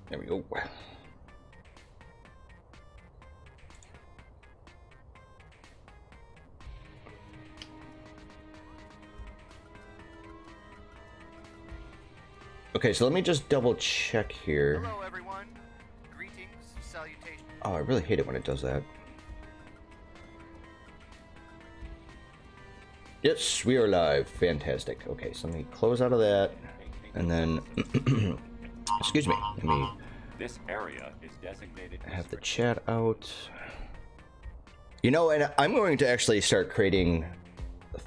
There we go. Okay, so let me just double check here. Hello, everyone. Greetings, salutations. Oh, I really hate it when it does that. Yes, we are live. Fantastic. Okay, so let me close out of that, and then, excuse me, let me This area is designated have the chat out. You know, and I'm going to actually start creating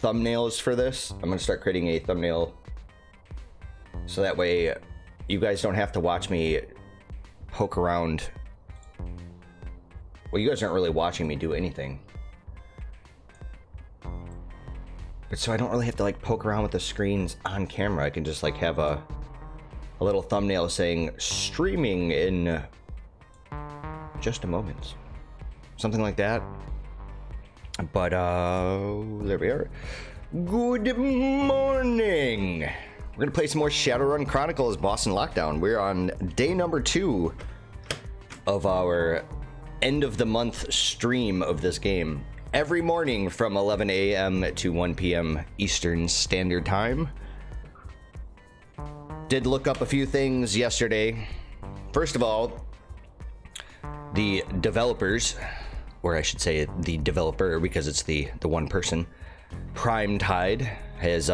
thumbnails for this. I'm going to start creating a thumbnail so that way you guys don't have to watch me poke around. Well, you guys aren't really watching me do anything. But so I don't really have to like poke around with the screens on camera. I can just like have a little thumbnail saying streaming in just a moment. Something like that. But there we are. Good morning. We're gonna play some more Shadowrun Chronicles Boston Lockdown. We're on day number 2 of our end of the month stream of this game. Every morning from 11 a.m. to 1 p.m. Eastern Standard Time. Did look up a few things yesterday. First of all, the developers, or I should say the developer because it's the one person, Prime Tide, has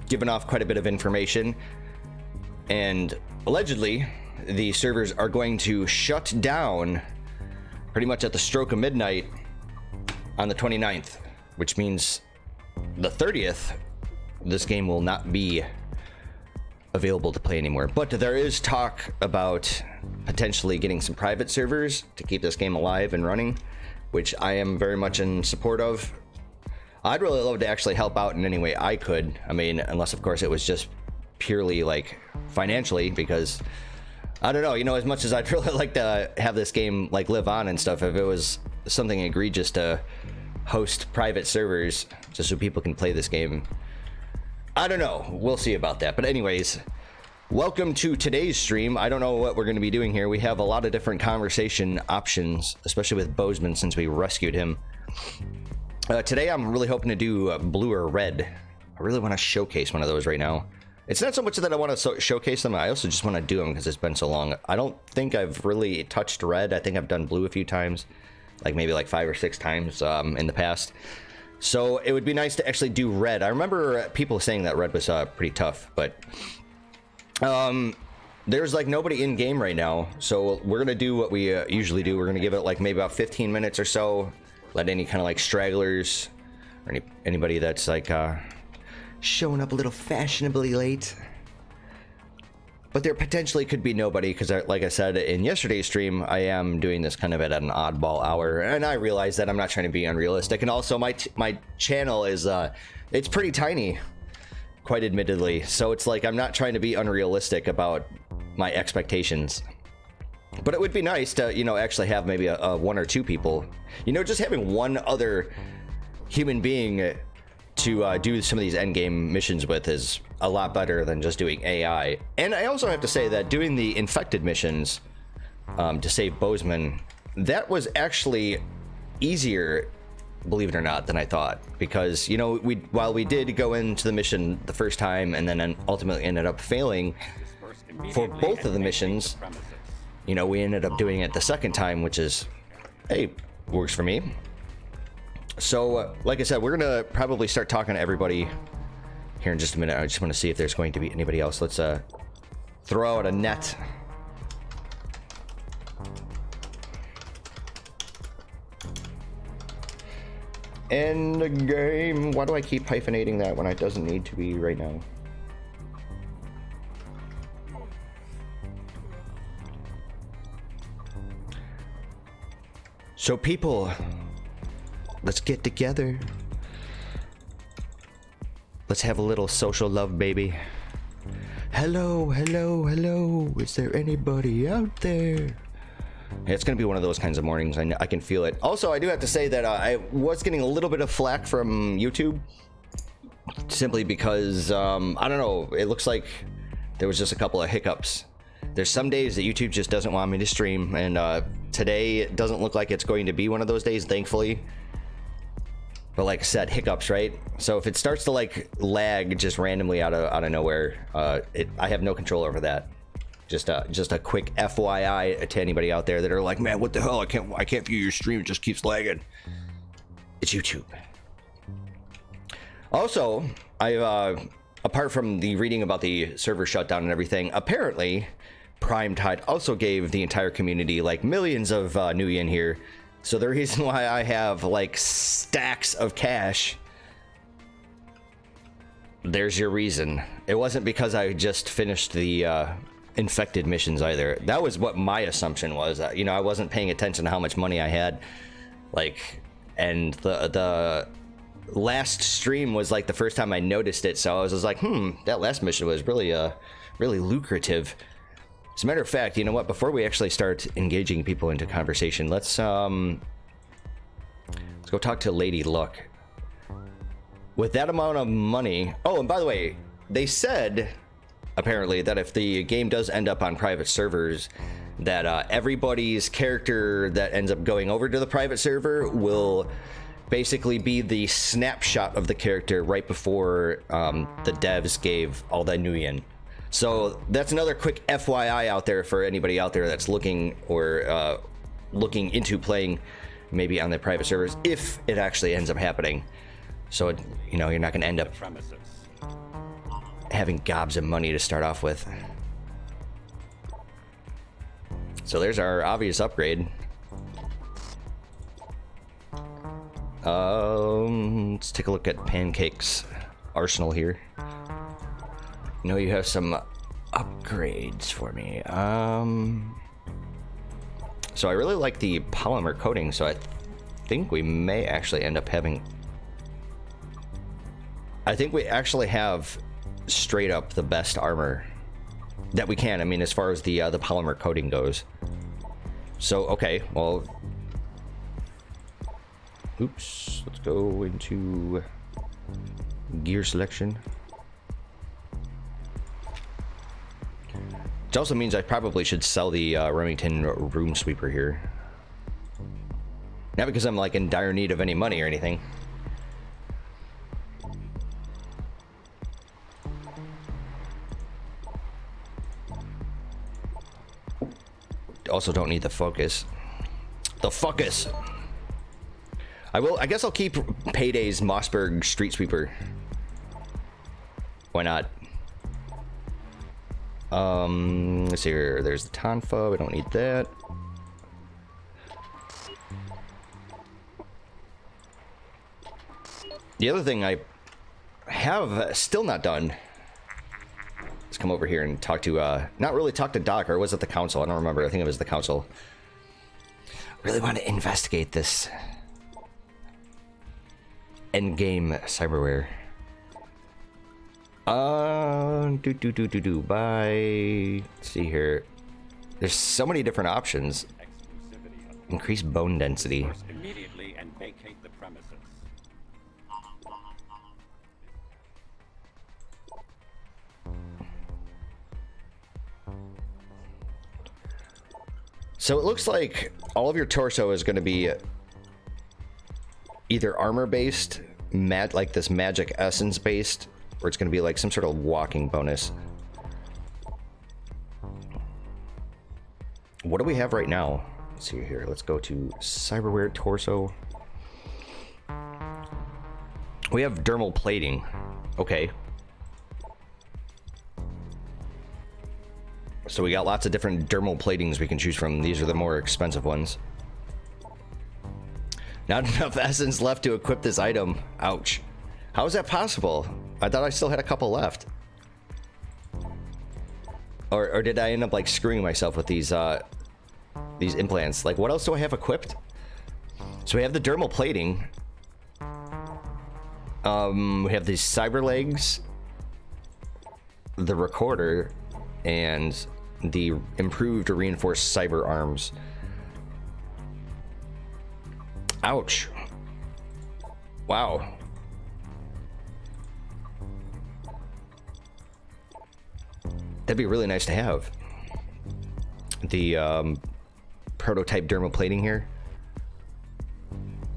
given off quite a bit of information, and allegedly the servers are going to shut down pretty much at the stroke of midnight on the 29th, which means the 30th this game will not be available to play anymore. But there is talk about potentially getting some private servers to keep this game alive and running, which I am very much in support of. I'd really love to actually help out in any way I could. I mean, unless of course it was just purely like financially, because I don't know, you know, as much as I'd really like to have this game like live on and stuff, if it was something egregious to host private servers just so people can play this game, I don't know, we'll see about that. But anyways, welcome to today's stream. I don't know what we're going to be doing here. We have a lot of different conversation options, especially with Bozeman since we rescued him. Today I'm really hoping to do blue or red. I really want to showcase one of those right now. It's not so much that I want to showcase them, I also just want to do them because it's been so long. I don't think I've really touched red. I think I've done blue a few times, like maybe like 5 or 6 times in the past. So it would be nice to actually do red. I remember people saying that red was pretty tough, but there's like nobody in game right now, so we're gonna do what we usually do. We're gonna give it like maybe about 15 minutes or so, let any kind of like stragglers or anybody that's like showing up a little fashionably late. But there potentially could be nobody because, like I said in yesterday's stream, I am doing this kind of at an oddball hour, and I realize that I'm not trying to be unrealistic. And also, my channel is it's pretty tiny, quite admittedly. So it's like I'm not trying to be unrealistic about my expectations. But it would be nice to, you know, actually have maybe a 1 or 2 people. You know, just having one other human being to do some of these endgame missions with is a lot better than just doing AI. And I also have to say that doing the infected missions to save Bozeman, that was actually easier, believe it or not, than I thought. Because, you know, while we did go into the mission the first time and then ultimately ended up failing for both of the missions, you know, we ended up doing it the second time, which is, hey, works for me. So, like I said, we're gonna probably start talking to everybody here in just a minute. I just want to see if there's going to be anybody else. Let's throw out a net. End the game. Why do I keep hyphenating that when it doesn't need to be right now? So people, let's get together. Let's have a little social love, baby. Hello, hello, hello. Is there anybody out there? Yeah, it's gonna be one of those kinds of mornings. I can feel it. Also, I do have to say that I was getting a little bit of flack from YouTube, simply because I don't know. It looks like there was just a couple of hiccups There's some days that YouTube just doesn't want me to stream, and today it doesn't look like it's going to be one of those days, thankfully. But like I said, hiccups, right? So if it starts to like lag just randomly out of nowhere, I have no control over that. Just a quick FYI to anybody out there that are like, man, what the hell? I can't view your stream. It just keeps lagging. It's YouTube. Also, apart from the reading about the server shutdown and everything, apparently Primetide also gave the entire community like millions of new yen here. So the reason why I have like stacks of cash, there's your reason. It wasn't because I just finished the infected missions either. That was what my assumption was. You know, I wasn't paying attention to how much money I had. Like, and the last stream was like the first time I noticed it. So I was just like, that last mission was really really lucrative. As a matter of fact, you know what? Before we actually start engaging people into conversation, let's go talk to Lady Luck. With that amount of money... Oh, and by the way, they said, apparently, that if the game does end up on private servers, that everybody's character that ends up going over to the private server will basically be the snapshot of the character right before the devs gave all that nuyen. So that's another quick FYI out there for anybody out there that's looking or looking into playing maybe on the private servers if it actually ends up happening. So, you know, you're not going to end up having gobs of money to start off with. So there's our obvious upgrade. Let's take a look at Pancake's arsenal here. You know, you have some upgrades for me. So I really like the polymer coating, so I think we may actually end up having... I think we actually have straight up the best armor that we can. I mean, as far as the polymer coating goes. So, okay, well... Oops, let's go into gear selection. Which also means I probably should sell the Remington Rune Sweeper here. Not because I'm like in dire need of any money or anything. Also don't need the focus. The focus! I guess I'll keep Payday's Mossberg Street Sweeper. Why not? Let's see here. There's the Tonfa. We don't need that. The other thing I have still not done is come over here and talk to, not really talk to Doc, or was it the council? I don't remember. I think it was the council. Really want to investigate this endgame cyberware. Let's see here. There's so many different options. Increase bone density. Immediately and vacate the premises. So it looks like all of your torso is going to be either armor based, like this magic essence based, or it's going to be like some sort of walking bonus. What do we have right now? Let's see here. Let's go to cyberware torso. We have dermal plating. Okay. So we got lots of different dermal platings we can choose from. These are the more expensive ones. Not enough essence left to equip this item. Ouch. How is that possible? I thought I still had a couple left. Or did I end up like screwing myself with these implants? Like, what else do I have equipped? So we have the dermal plating. We have these cyber legs, the recorder, and the improved or reinforced cyber arms. Ouch. Wow. That'd be really nice to have. the prototype dermal plating here.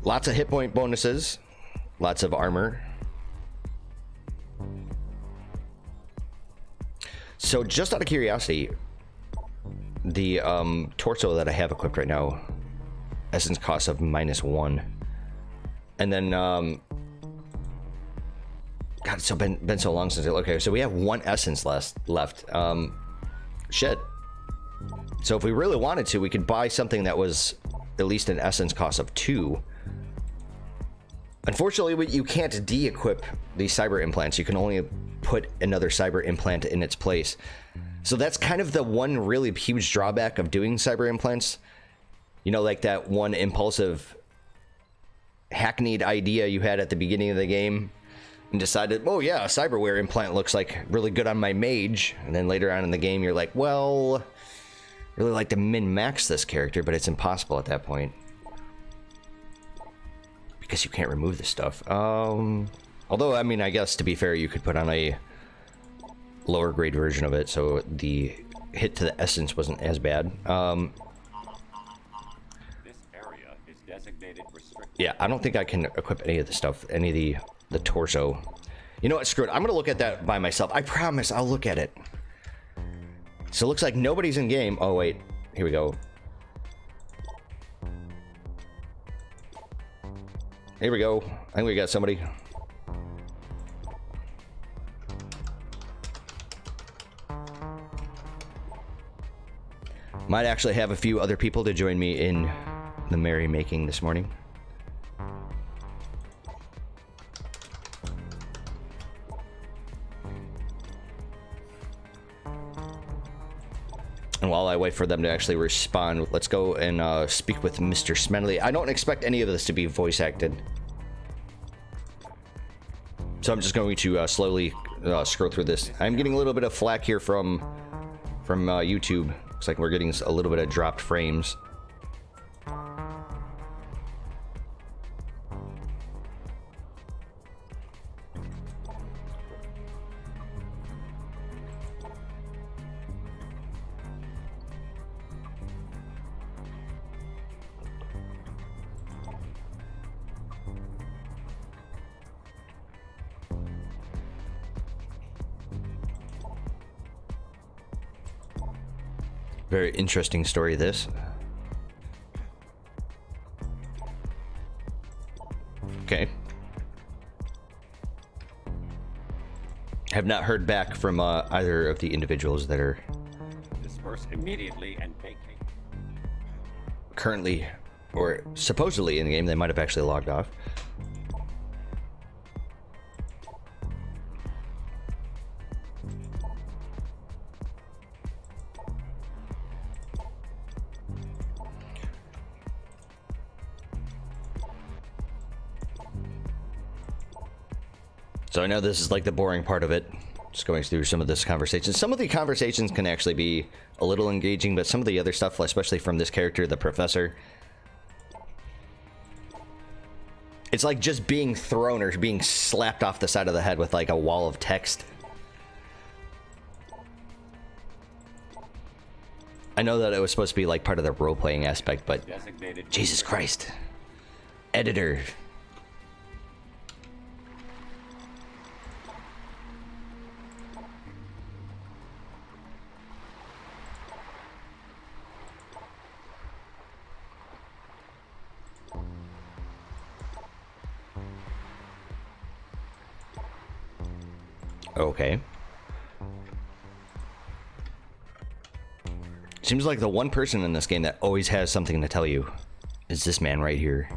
Lots of hit point bonuses, lots of armor. So just out of curiosity, the torso that I have equipped right now, essence cost of -1, and then God, it's been so long since okay, so we have 1 essence left. Shit. So if we really wanted to, we could buy something that was at least an essence cost of 2. Unfortunately, you can't de-equip these cyber implants. You can only put another cyber implant in its place. So that's kind of the one really huge drawback of doing cyber implants. You know, like that one impulsive hackneyed idea you had at the beginning of the game and decided, oh yeah, a cyberware implant looks like really good on my mage. And then later on in the game, you're like, well, I really like to min-max this character, but it's impossible at that point. Because you can't remove this stuff. Although, I mean, I guess to be fair, you could put on a lower grade version of it, so the hit to the essence wasn't as bad. This area is designated restricted. Yeah, I don't think I can equip any of the stuff, any of the torso. You know what? Screw it. I'm gonna look at that by myself. I promise I'll look at it. So it looks like nobody's in game. Oh wait, here we go. Here we go. I think we got somebody. Might actually have a few other people to join me in the merrymaking this morning. And while I wait for them to actually respond, let's go and speak with Mr. Smedley. I don't expect any of this to be voice acted. So I'm just going to slowly scroll through this. I'm getting a little bit of flack here from YouTube. Looks like we're getting a little bit of dropped frames. Very interesting story, this. Okay. Have not heard back from either of the individuals that are Disperse immediately and vacate. currently or supposedly in the game. They might have actually logged off. So I know this is like the boring part of it, just going through some of this conversation. Some of the conversations can actually be a little engaging, but some of the other stuff, especially from this character, the professor, it's like just being thrown or being slapped off the side of the head with like a wall of text. I know that it was supposed to be like part of the role-playing aspect, but Jesus Christ. Editor. Okay. Seems like the one person in this game that always has something to tell you is this man right here.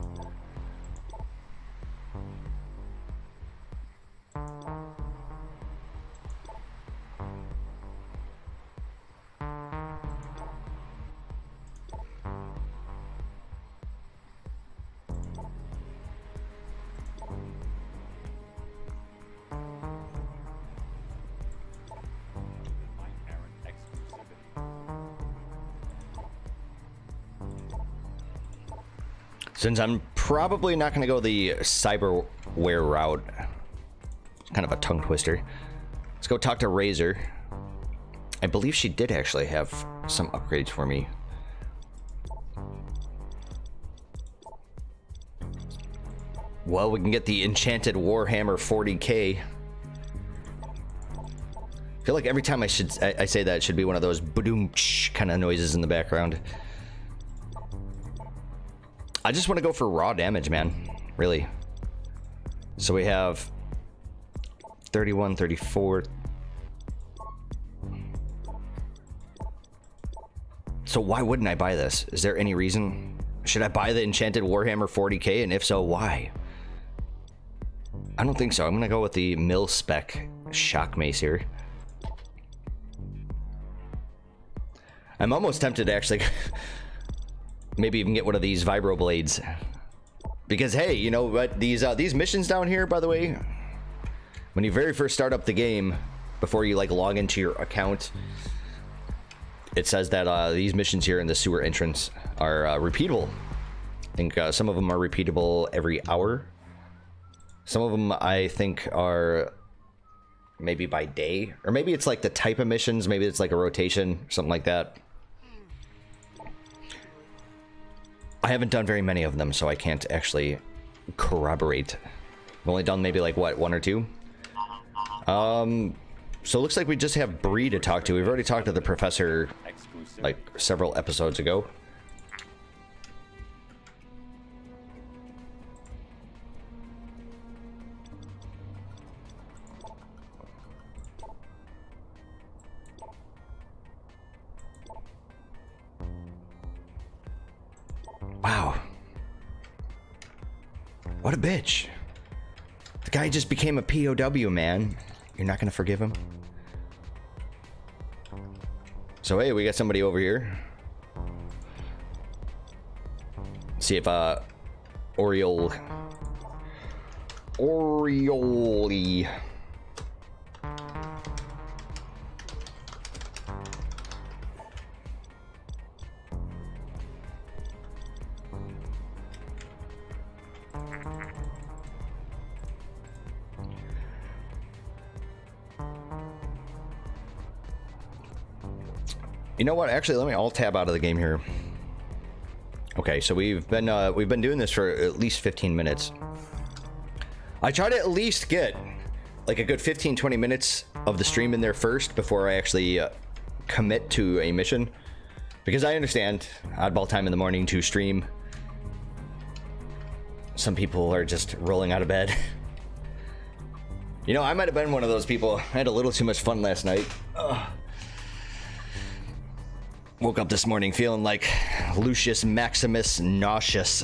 Since I'm probably not going to go the cyberware route, it's kind of a tongue twister. Let's go talk to Razor. I believe she did actually have some upgrades for me. Well, we can get the enchanted Warhammer 40k. I feel like every time I say that, it should be one of those boom kind of noises in the background. I just want to go for raw damage, man. Really. So we have 31, 34. So why wouldn't I buy this? Is there any reason? Should I buy the enchanted Warhammer 40k? And if so, why? I don't think so. I'm gonna go with the mil spec shock mace here. I'm almost tempted to actually maybe even get one of these vibro blades, because hey, you know what, these missions down here, by the way, when you very first start up the game, before you like log into your account, it says that these missions here in the sewer entrance are repeatable. I think some of them are repeatable every hour. Some of them I think are maybe by day, or maybe it's like the type of missions, maybe it's like a rotation, something like that. I haven't done very many of them, so I can't actually corroborate. I've only done maybe like, what, 1 or 2? So it looks like we just have Bree to talk to. We've already talked to the professor like several episodes ago. Wow. What a bitch. The guy just became a POW, man. You're not gonna forgive him? So hey, we got somebody over here. See if Oriole You know what? Actually, let me alt tab out of the game here. Okay, so we've been doing this for at least 15 minutes. I try to at least get like a good 15-20 minutes of the stream in there first before I actually commit to a mission, because I understand oddball time in the morning to stream. Some people are just rolling out of bed. You know, I might have been one of those people. I had a little too much fun last night. Ugh. Woke up this morning feeling like Lucius Maximus nauseous.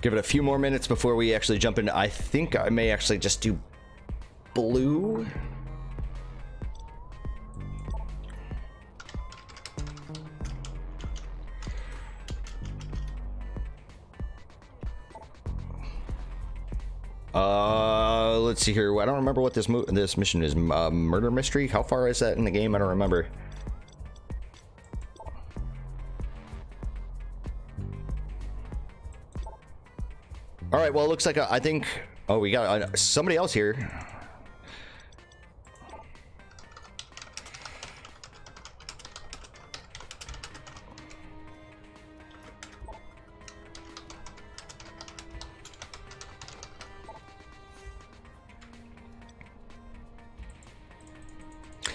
Give it a few more minutes before we actually jump into. I think I may actually just do blue. Let's see here. I don't remember what this mission is. Murder mystery. How far is that in the game? I don't remember. All right. Well, it looks like I think. Oh, we got somebody else here.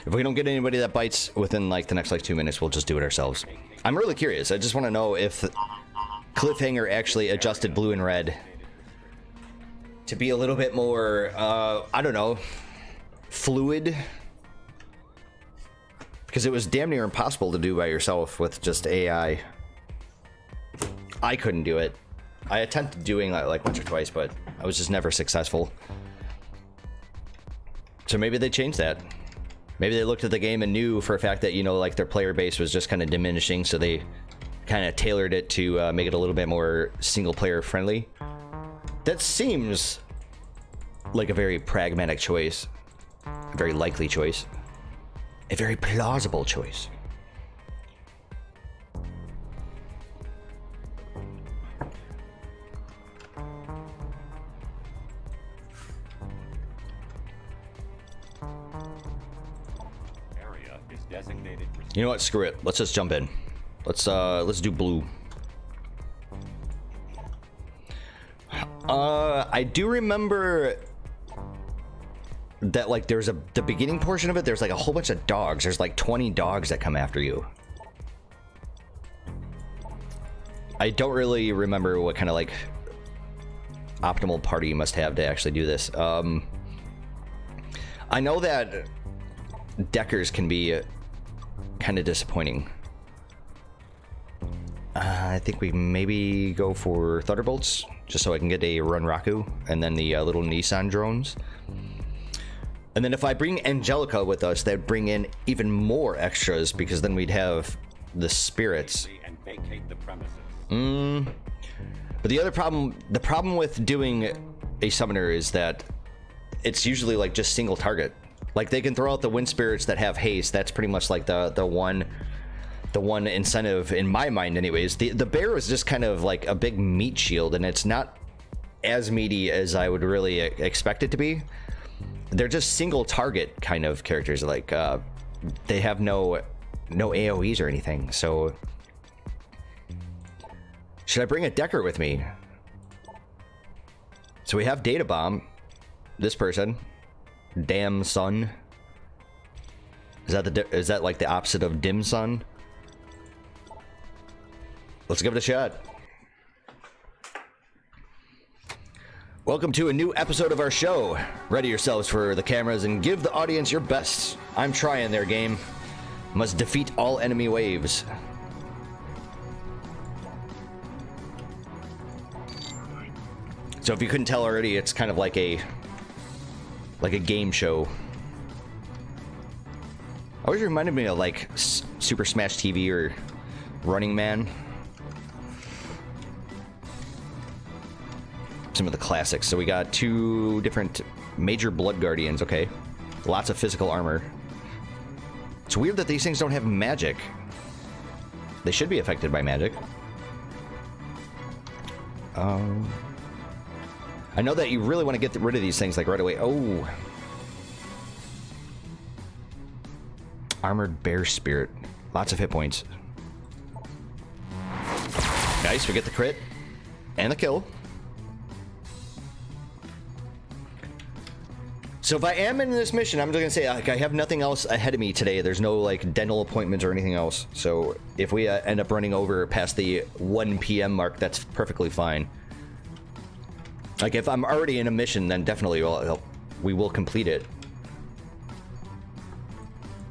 If we don't get anybody that bites within like the next like 2 minutes, we'll just do it ourselves. I'm really curious. I just want to know if Cliffhanger actually adjusted blue and red to be a little bit more, I don't know, fluid. Because it was damn near impossible to do by yourself with just AI. I couldn't do it. I attempted doing that like once or twice, but I was just never successful. So maybe they changed that. Maybe they looked at the game and knew for a fact that, you know, like their player base was just kind of diminishing, so they kind of tailored it to make it a little bit more single player friendly. That seems like a very pragmatic choice, a very likely choice, a very plausible choice. is designated restricted. You know what? Screw it. Let's just jump in. Let's do blue. I do remember that, like, there's the beginning portion of it, there's like a whole bunch of dogs. There's like 20 dogs that come after you. I don't really remember what kind of like optimal party you must have to actually do this. I know that deckers can be kind of disappointing. I think we maybe go for Thunderbolts, just so I can get a Runraku, and then the little Nissan drones. And then if I bring Angelica with us, that'd bring in even more extras, because then we'd have the spirits. And vacate the premises. But the problem with doing a summoner is that it's usually like just single target. Like, they can throw out the wind spirits that have haste. That's pretty much like the one incentive in my mind anyways. The bear is just kind of like a big meat shield, and it's not as meaty as I would really expect it to be. They're just single target kind of characters. Like, they have no AoEs or anything. So should I bring a decker with me? So we have Data Bomb. This person, Damn Sun. Is that like the opposite of Dim Sun? Let's give it a shot. Welcome to a new episode of our show. Ready yourselves for the cameras and give the audience your best. I'm trying their game. Must defeat all enemy waves. So if you couldn't tell already, it's kind of like a game show. Always reminded me of like Super Smash TV or Running Man. Some of the classics. So we got 2 different major blood guardians. Okay, lots of physical armor. It's weird that these things don't have magic. They should be affected by magic. I know that you really want to get rid of these things like right away. Oh, armored bear spirit, lots of hit points. Nice, we get the crit and the kill. So if I am in this mission, I'm just gonna say, like, I have nothing else ahead of me today. There's no like dental appointments or anything else. So if we end up running over past the 1 p.m. mark, that's perfectly fine. Like, if I'm already in a mission, then definitely we will complete it.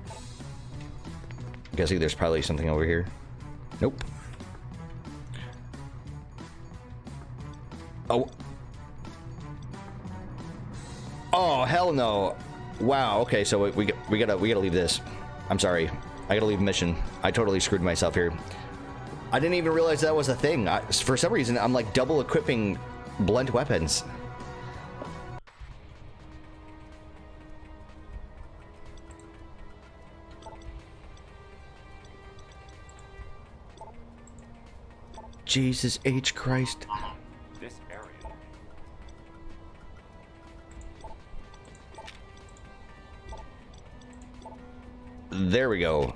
I'm guessing there's probably something over here. Nope. Oh. Oh, hell no. Wow, okay, so we gotta leave this. I'm sorry. I gotta leave mission. I totally screwed myself here. I didn't even realize that was a thing. For some reason, I'm like double equipping blunt weapons. Jesus H. Christ. This area. There we go.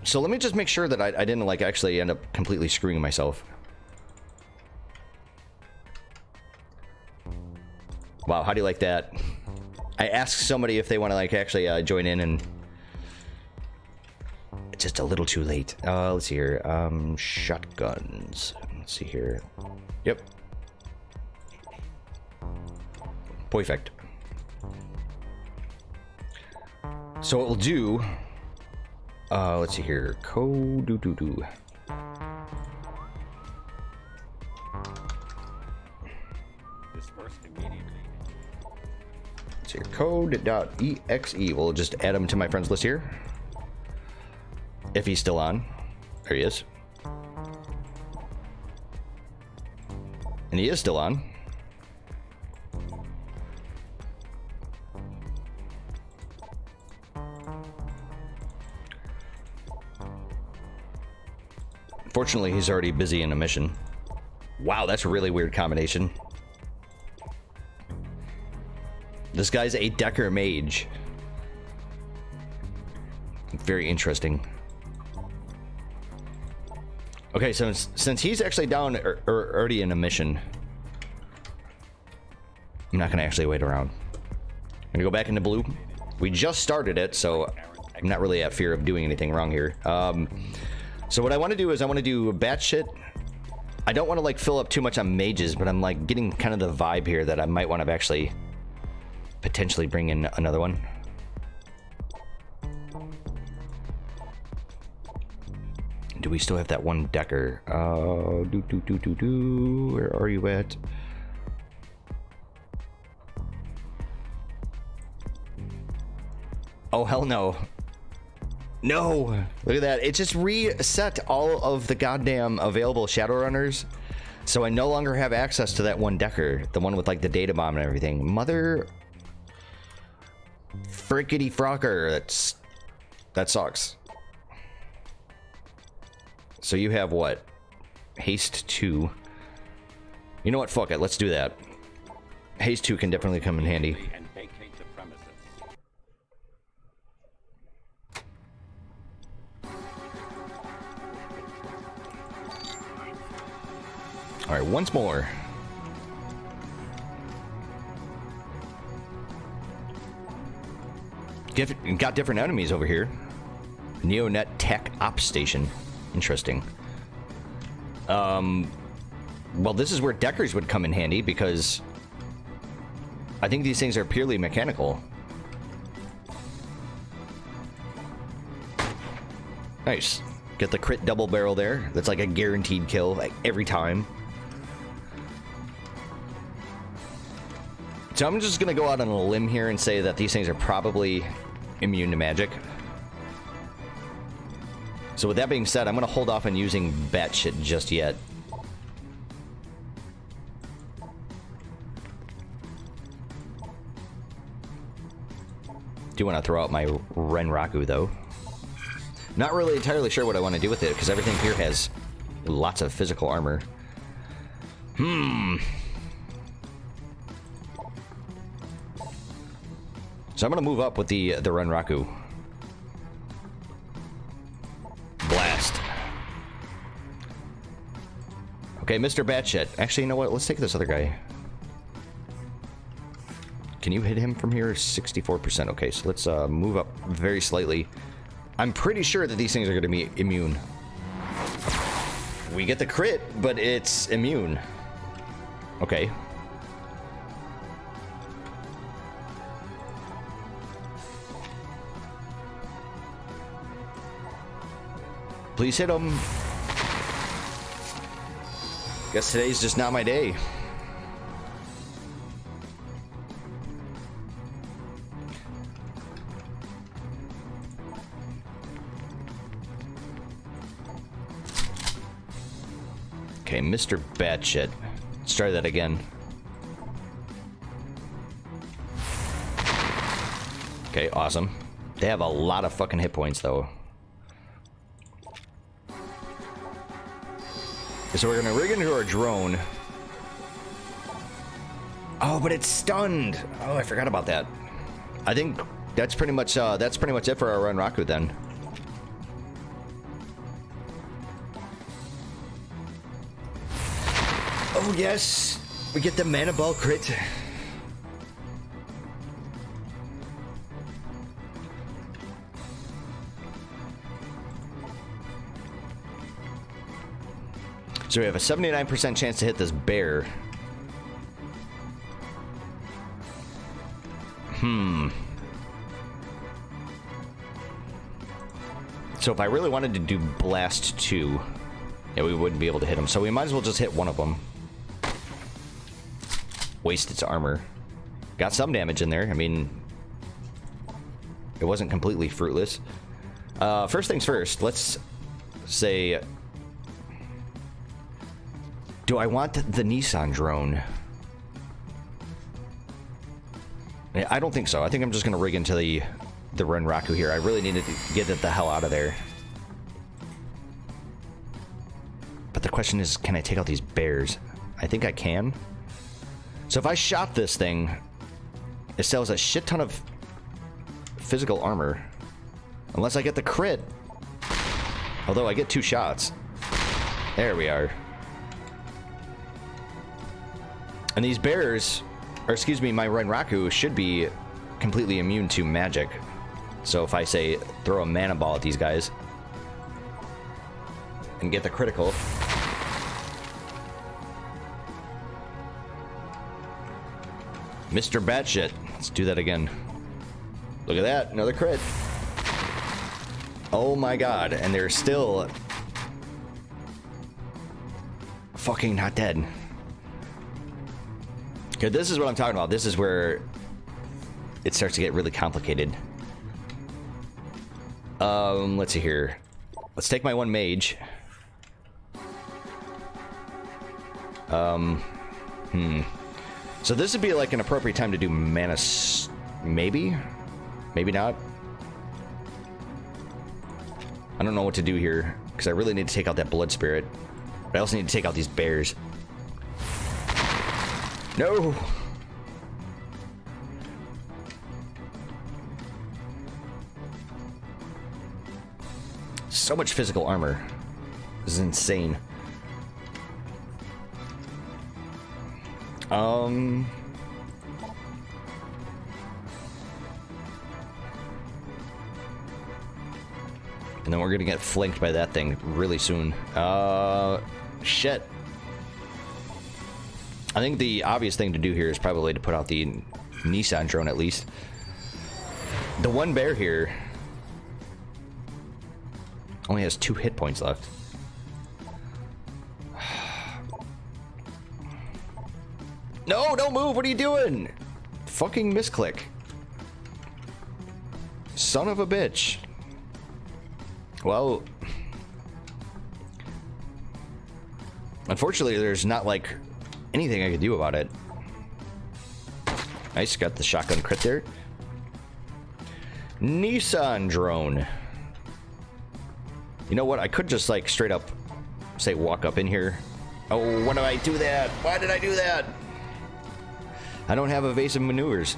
So let me just make sure that I didn't like actually end up completely screwing myself. Wow, how do you like that? I asked somebody if they want to like actually join in, and it's just a little too late. Let's see here. Shotguns. Let's see here. Yep. Perfect. So what we'll do. Let's see here. Code. Here, code.exe. We'll just add him to my friends list here. If he's still on. There he is. And he is still on. Fortunately, he's already busy in a mission. Wow, that's a really weird combination. This guy's a Decker mage. Very interesting. Okay, so since he's actually down or already in a mission, I'm not gonna actually wait around. I'm gonna go back into blue. We just started it, so I'm not really at fear of doing anything wrong here. So what I want to do is I want to do batshit. I don't want to like fill up too much on mages, but I'm like getting kind of the vibe here that I might want to actually potentially bring in another one. Do we still have that one decker? Where are you at? Oh, hell no. No! Look at that. It just reset all of the goddamn available Shadowrunners. So I no longer have access to that one decker. The one with like the data bomb and everything. Mother... frickety frocker. That sucks. So you have what? Haste 2. You know what? Fuck it. Let's do that. Haste 2 can definitely come in handy. And vacate the premises. All right, once more. Got different enemies over here. Neonet Tech Ops Station. Interesting. Well, this is where deckers would come in handy because I think these things are purely mechanical. Nice. Get the crit double barrel there. That's like a guaranteed kill like every time. So I'm just gonna go out on a limb here and say that these things are probably immune to magic. So with that being said, I'm gonna hold off on using batshit just yet. Do want to throw out my Renraku though. Not really entirely sure what I want to do with it because everything here has lots of physical armor. So I'm gonna move up with the Renraku. Blast. Okay, Mr. Batshit. Actually, you know what? Let's take this other guy. Can you hit him from here? 64%. Okay, so let's move up very slightly. I'm pretty sure that these things are going to be immune. We get the crit, but it's immune. Okay. Please hit him. Guess today's just not my day. Okay, Mr. Batshit. Let's try that again. Okay, awesome. They have a lot of fucking hit points, though. So we're gonna rig into our drone. Oh, but it's stunned. Oh, I forgot about that. I think that's pretty much it for our Renraku then. Oh yes, we get the mana ball crit. So we have a 79% chance to hit this bear. So if I really wanted to do Blast 2, yeah, we wouldn't be able to hit him. So we might as well just hit one of them. Waste its armor. Got some damage in there. I mean, it wasn't completely fruitless. First things first, let's say... Do I want the Nissan drone? I don't think so. I think I'm just going to rig into the Renraku here. I really need to get it the hell out of there. But the question is, can I take out these bears? I think I can. So if I shot this thing, it sells a shit ton of physical armor. Unless I get the crit. Although I get 2 shots. There we are. And these bears, or excuse me, my Renraku should be completely immune to magic. So if I say throw a mana ball at these guys and get the critical. Mr. Batshit. Let's do that again. Look at that, another crit. Oh my god, and they're still fucking not dead. Okay, this is what I'm talking about. This is where it starts to get really complicated. Let's see here. Let's take my 1 mage. So this would be like an appropriate time to do mana, maybe? Maybe not? I don't know what to do here, because I really need to take out that blood spirit. But I also need to take out these bears. No! So much physical armor. This is insane. And then we're gonna get flanked by that thing really soon. Shit. I think the obvious thing to do here is probably to put out the Nissan drone at least. The one bear here only has 2 hit points left. No, don't move! What are you doing? Fucking misclick. Son of a bitch. Well, unfortunately, there's not like anything I could do about it. Nice, got the shotgun crit there. Nissan drone. You know what? I could just like straight up say walk up in here. Oh, why did I do that? Why did I do that? I don't have evasive maneuvers.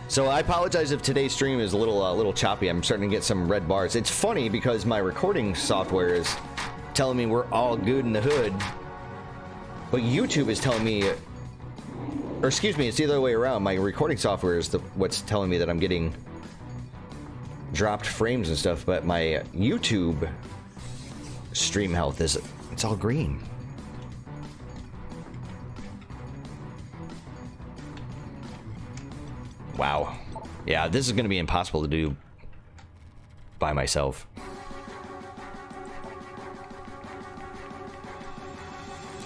So I apologize if today's stream is a little choppy. I'm starting to get some red bars. It's funny because my recording software is telling me we're all good in the hood, but YouTube is telling me, or excuse me, it's the other way around. My recording software is what's telling me that I'm getting dropped frames and stuff, but my YouTube stream health is, it's all green. Wow. Yeah, this is going to be impossible to do by myself.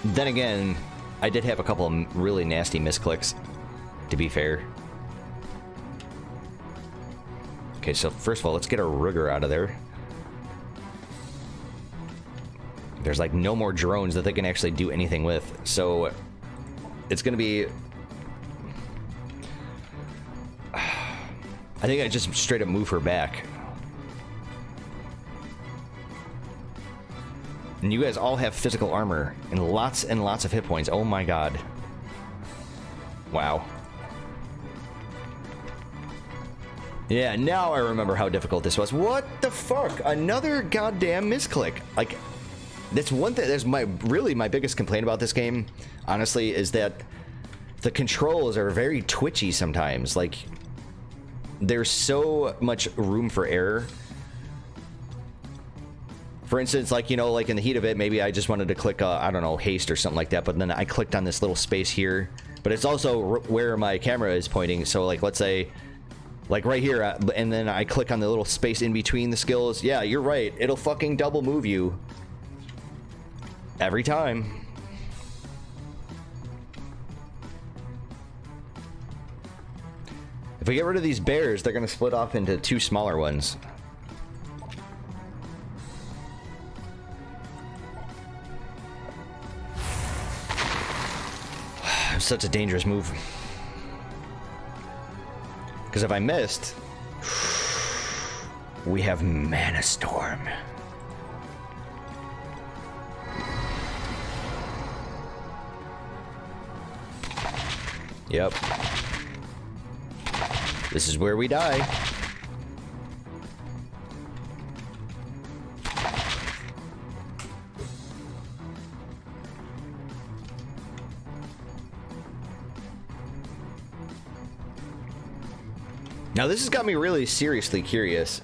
Then again, I did have a couple of really nasty misclicks, to be fair. Okay, so first of all, let's get a Ruger out of there. There's like no more drones that they can actually do anything with, so it's going to be... I think I just straight up move her back. And you guys all have physical armor and lots of hit points. Oh my god. Wow. Yeah, now I remember how difficult this was. What the fuck? Another goddamn misclick. Like, that's one thing. That's really my biggest complaint about this game, honestly, is that the controls are very twitchy sometimes. Like, there's so much room for error. For instance, like, you know, like in the heat of it, maybe I just wanted to click, I don't know, haste or something like that, but then I clicked on this little space here, but it's also where my camera is pointing. So like, let's say like right here, and then I click on the little space in between the skills. Yeah, you're right. It'll fucking double move you every time. If we get rid of these bears, they're going to split off into 2 smaller ones. Such a dangerous move. Because if I missed, we have Mana Storm. Yep. This is where we die. Now this has got me really seriously curious.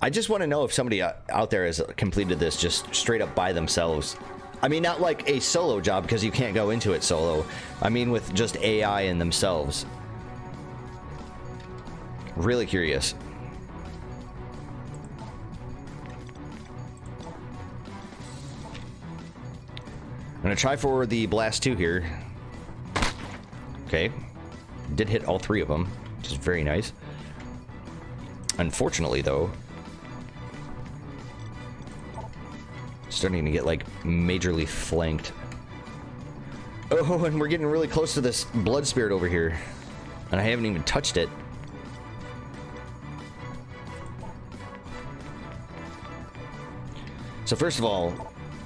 I just want to know if somebody out there has completed this just straight up by themselves. I mean, not like a solo job, because you can't go into it solo. I mean with just AI in themselves. Really curious. I'm gonna try for the blast 2 here. Okay. Did hit all 3 of them, which is very nice. Unfortunately, though, starting to get, like, majorly flanked. Oh, and we're getting really close to this blood spirit over here. And I haven't even touched it. So first of all,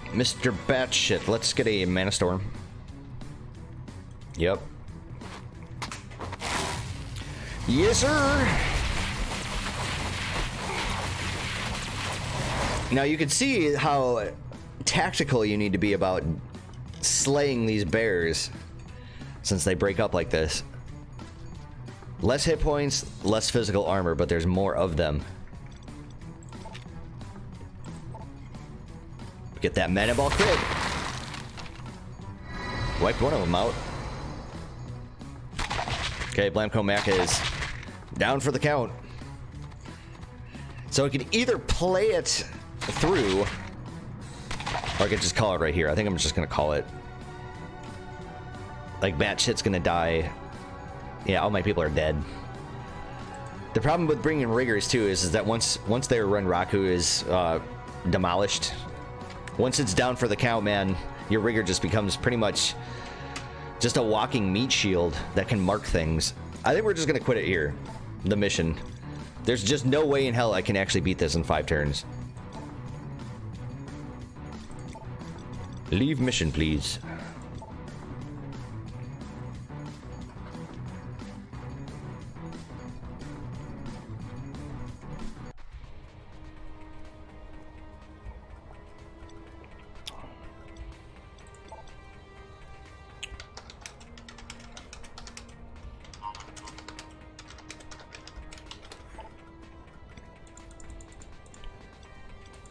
Mr. Batshit, let's get a Mana Storm. Yep. Yes, sir! Now you can see how tactical you need to be about slaying these bears since they break up like this. Less hit points, less physical armor, but there's more of them. Get that mana ball crit. Wiped one of them out. Okay, Blamco Mac is down for the count. So I can either play it through, or I could just call it right here. I think I'm just gonna call it. Like, Batshit's gonna die. Yeah, all my people are dead. The problem with bringing riggers too is that once their run Raku is demolished, once it's down for the count, man, your rigger just becomes pretty much just a walking meat shield that can mark things. I think we're just gonna quit it here, the mission. There's just no way in hell I can actually beat this in 5 turns. Leave mission, please.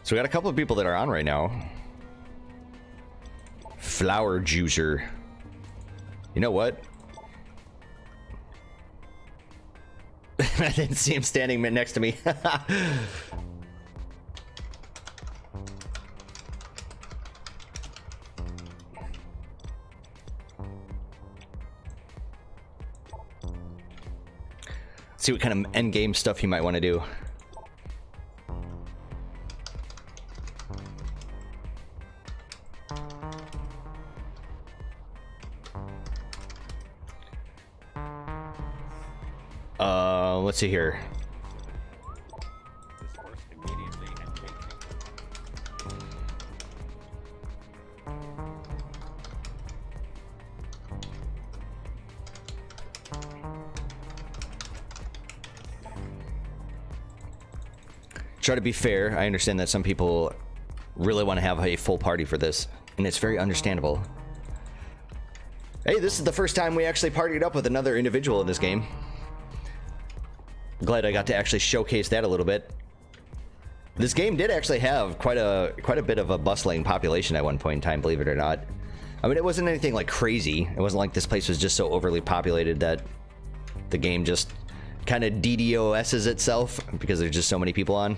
So we got a couple of people that are on right now. Flower juicer. You know what? I didn't see him standing next to me. See what kind of end game stuff you might want to do. Let's see here. Disperse immediately and vacate. Try to be fair. I understand that some people really want to have a full party for this, and it's very understandable. Hey, this is the first time we actually partied up with another individual in this game. Glad I got to actually showcase that a little bit. This game did actually have quite a bit of a bustling population at one point in time, believe it or not. I mean, it wasn't anything like crazy. It wasn't like this place was just so overly populated that the game just kind of DDoS's itself because there's just so many people on.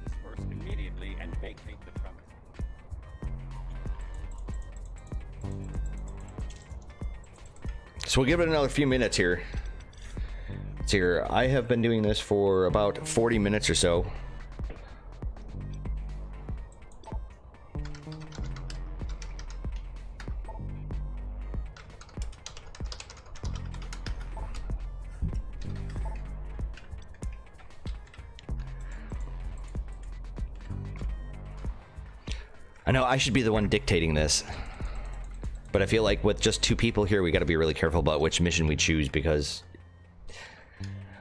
Disperse immediately and vacate the premise. So we'll give it another few minutes here. Let's see here. I have been doing this for about 40 minutes or so. I know I should be the one dictating this, but I feel like with just 2 people here, we got to be really careful about which mission we choose, because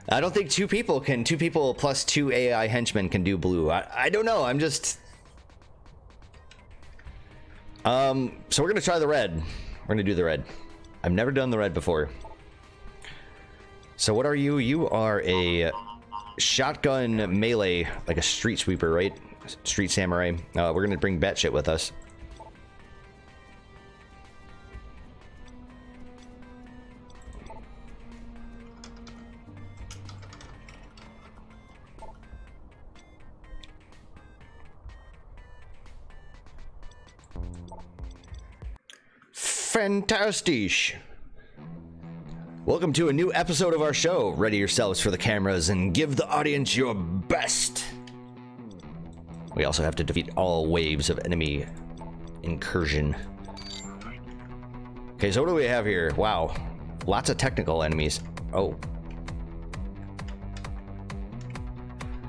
I don't think 2 people plus 2 AI henchmen can do blue. I don't know. I'm just so we're gonna try the red. We're gonna do the red. I've never done the red before. So what are you? You are a shotgun melee, like a street sweeper, right? Street samurai. We're gonna bring batshit with us. Fantastic! Welcome to a new episode of our show. Ready yourselves for the cameras and give the audience your best. We also have to defeat all waves of enemy incursion. Okay, so what do we have here? Wow, lots of technical enemies. Oh.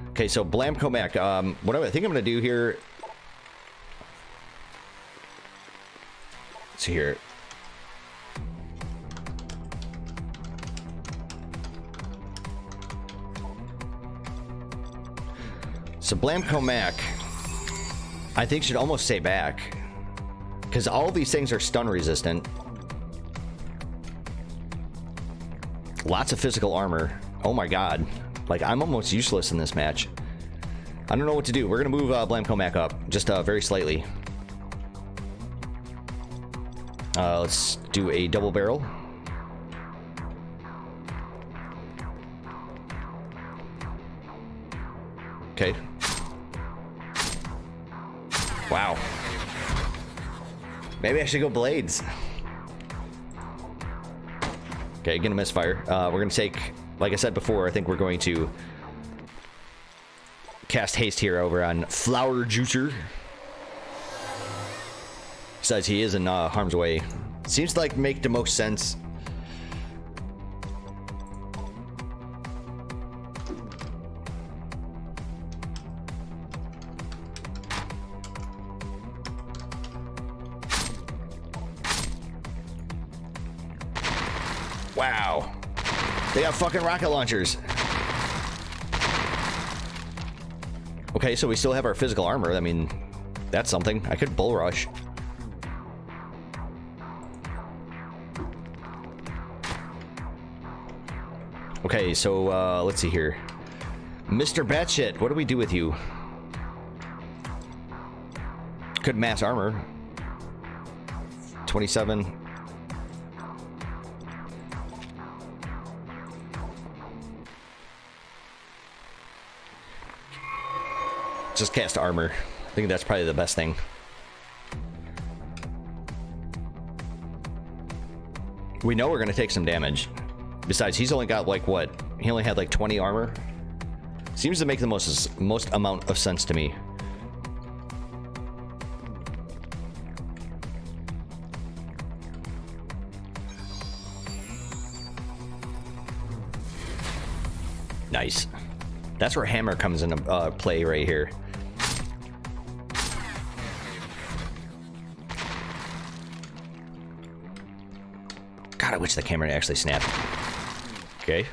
Okay, so Blamcomac. What I think I'm gonna do here. Let's see here. So Blamcomac, I think should almost stay back, because all these things are stun resistant. Lots of physical armor. Oh my god. Like, I'm almost useless in this match. I don't know what to do. We're gonna move Blamcomac up, just very slightly. Let's do a double barrel. Okay. Wow. Maybe I should go blades. Okay, gonna misfire. We're gonna take, like I said before, I think we're going to cast haste here over on Flower Juicer. Besides, he is in harm's way. Seems to like make the most sense. Wow. They got fucking rocket launchers. Okay, so we still have our physical armor. I mean, that's something. I could bull rush. Okay, so let's see here. Mr. Batshit, what do we do with you? Could mass armor. 27. Just cast armor. I think that's probably the best thing. We know we're gonna take some damage. Besides, he's only got like what? He only had like 20 armor. Seems to make the most amount of sense to me. Nice. That's where hammer comes into play right here. God, I wish the camera actually snapped. Okay.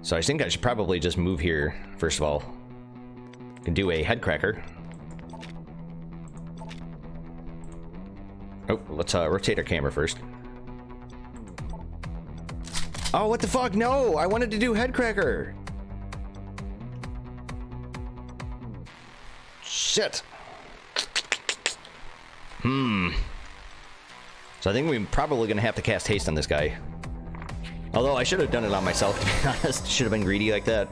So I think I should probably just move here, first of all. Can do a head cracker. Oh, let's rotate our camera first. Oh, what the fuck? No, I wanted to do head cracker. Shit. So I think we're probably gonna have to cast haste on this guy. Although I should have done it on myself, to be honest. Should have been greedy like that.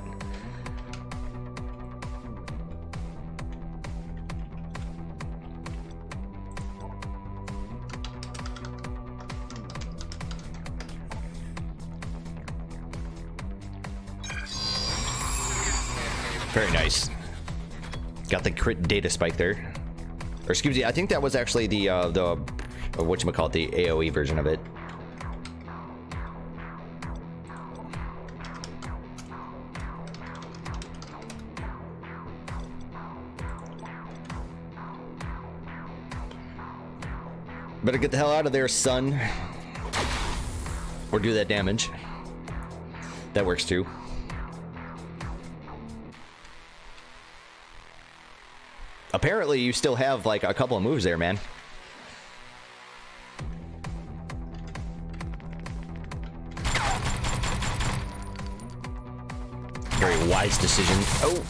Very nice. Got the crit data spike there. Or excuse me, I think that was actually the whatchamacallit, the AoE version of it. Better get the hell out of there, son. Or do that damage. That works too. Apparently, you still have like a couple of moves there, man. Very wise decision. Oh!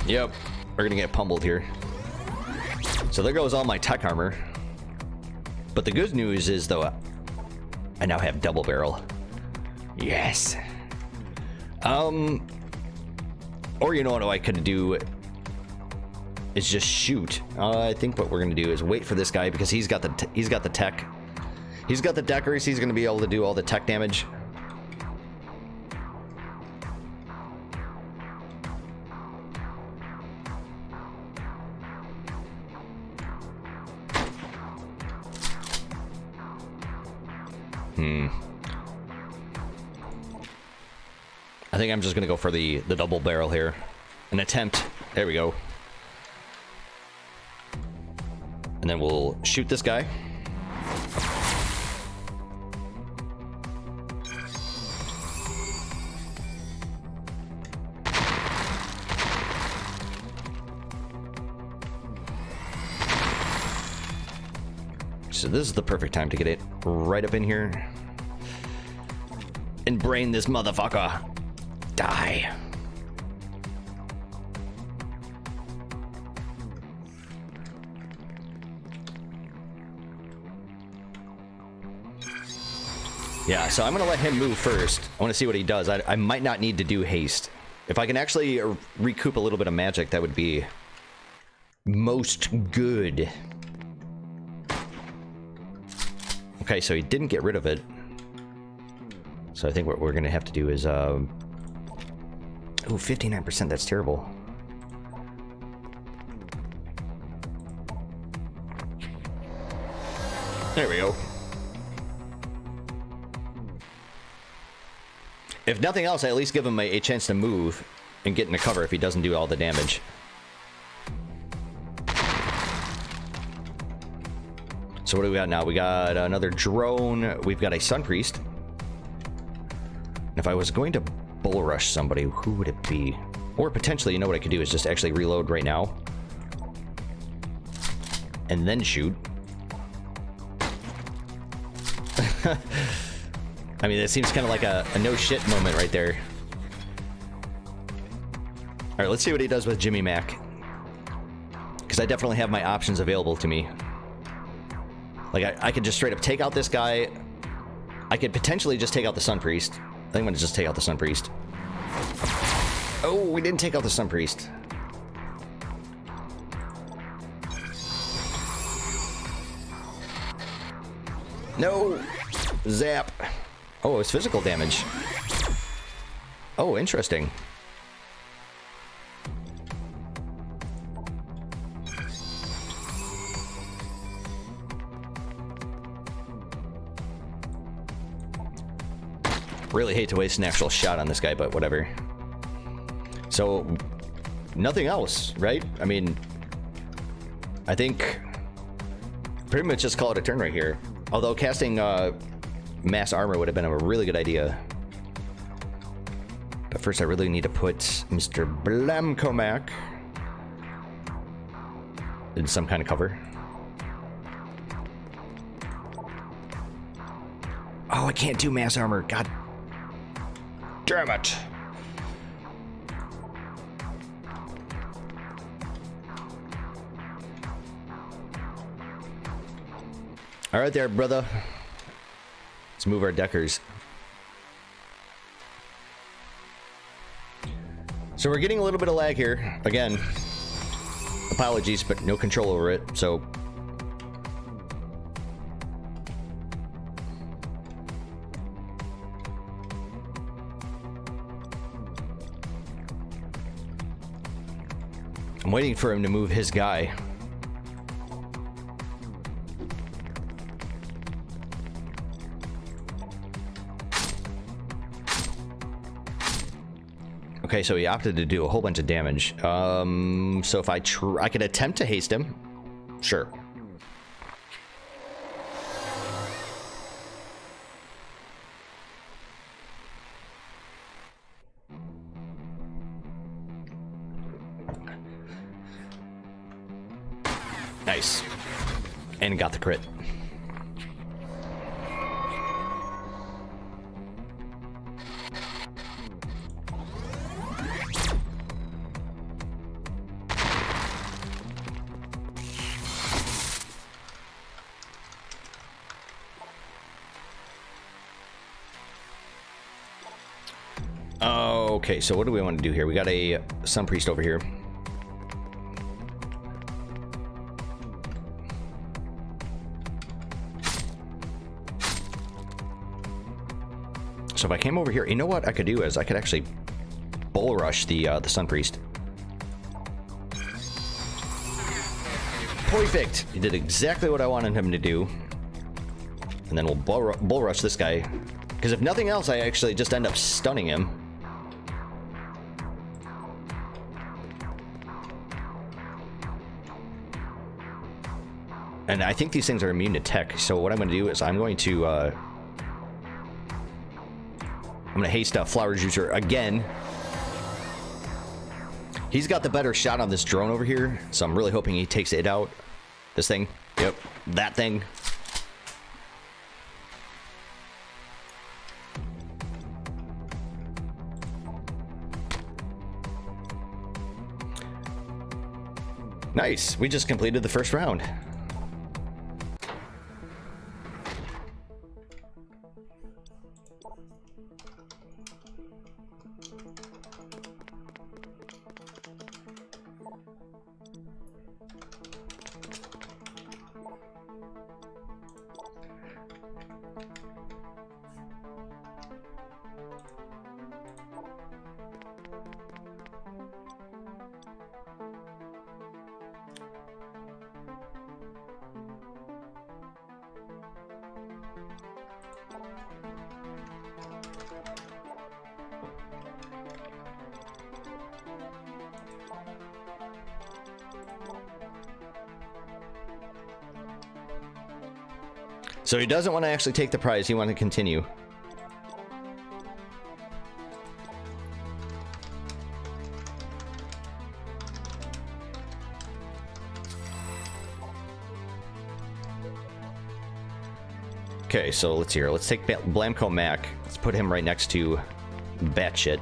Yep. We're gonna get pummeled here. So there goes all my tech armor. But the good news is, though, I now have double barrel. Yes. Or you know what I could do is just shoot. I think what we're gonna do is wait for this guy because he's got the tech. He's got the deckers. He's gonna be able to do all the tech damage. I think I'm just gonna go for the double barrel here. An attempt. There we go. And then we'll shoot this guy. So this is the perfect time to get it right up in here and brain this motherfucker. Die. Yeah, so I'm gonna let him move first. I want to see what he does. I might not need to do haste. If I can actually recoup a little bit of magic, that would be most good. Okay, so he didn't get rid of it. So I think what we're gonna have to do is oh, 59%, that's terrible. There we go. If nothing else, I at least give him a chance to move and get into cover if he doesn't do all the damage. So what do we got now? We got another drone. We've got a Sun Priest. If I was going to bull rush somebody, who would it be? Or potentially, you know what I could do is just actually reload right now. And then shoot. I mean, it seems kind of like a no shit moment right there. All right, let's see what he does with Jimmy Mac. Because I definitely have my options available to me. Like, I could just straight up take out this guy. I could potentially just take out the Sun Priest. I think I'm gonna just take out the Sun Priest. Oh, we didn't take out the Sun Priest. No! Zap! Oh, it's physical damage. Oh, interesting. Really hate to waste an actual shot on this guy, but whatever. So, nothing else, right? I mean, I think pretty much just call it a turn right here. Although casting mass armor would have been a really good idea. But first I really need to put Mr. Blamcomac in some kind of cover. Oh, I can't do mass armor. God damn it. All right there, brother. Let's move our deckers. So we're getting a little bit of lag here. Again, apologies, but no control over it, so. I'm waiting for him to move his guy. Okay, so he opted to do a whole bunch of damage. So if I could attempt to haste him. Sure. Nice. And got the crit. Okay, so what do we want to do here? We got a Sun Priest over here. So if I came over here, you know what I could do is I could actually bull rush the Sun Priest. Perfect! He did exactly what I wanted him to do. And then we'll bull rush this guy. Because if nothing else, I actually just end up stunning him. And I think these things are immune to tech. So what I'm going to do is I'm going to haste Flower Juicer again. He's got the better shot on this drone over here, so I'm really hoping he takes it out. This thing. Yep, that thing. Nice. We just completed the first round. So he doesn't want to actually take the prize, he wants to continue. Okay, so let's hear. Let's take Blamco Mac. Let's put him right next to Batshit.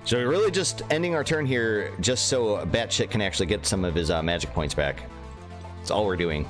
So we're really just ending our turn here just so Batshit can actually get some of his magic points back. That's all we're doing.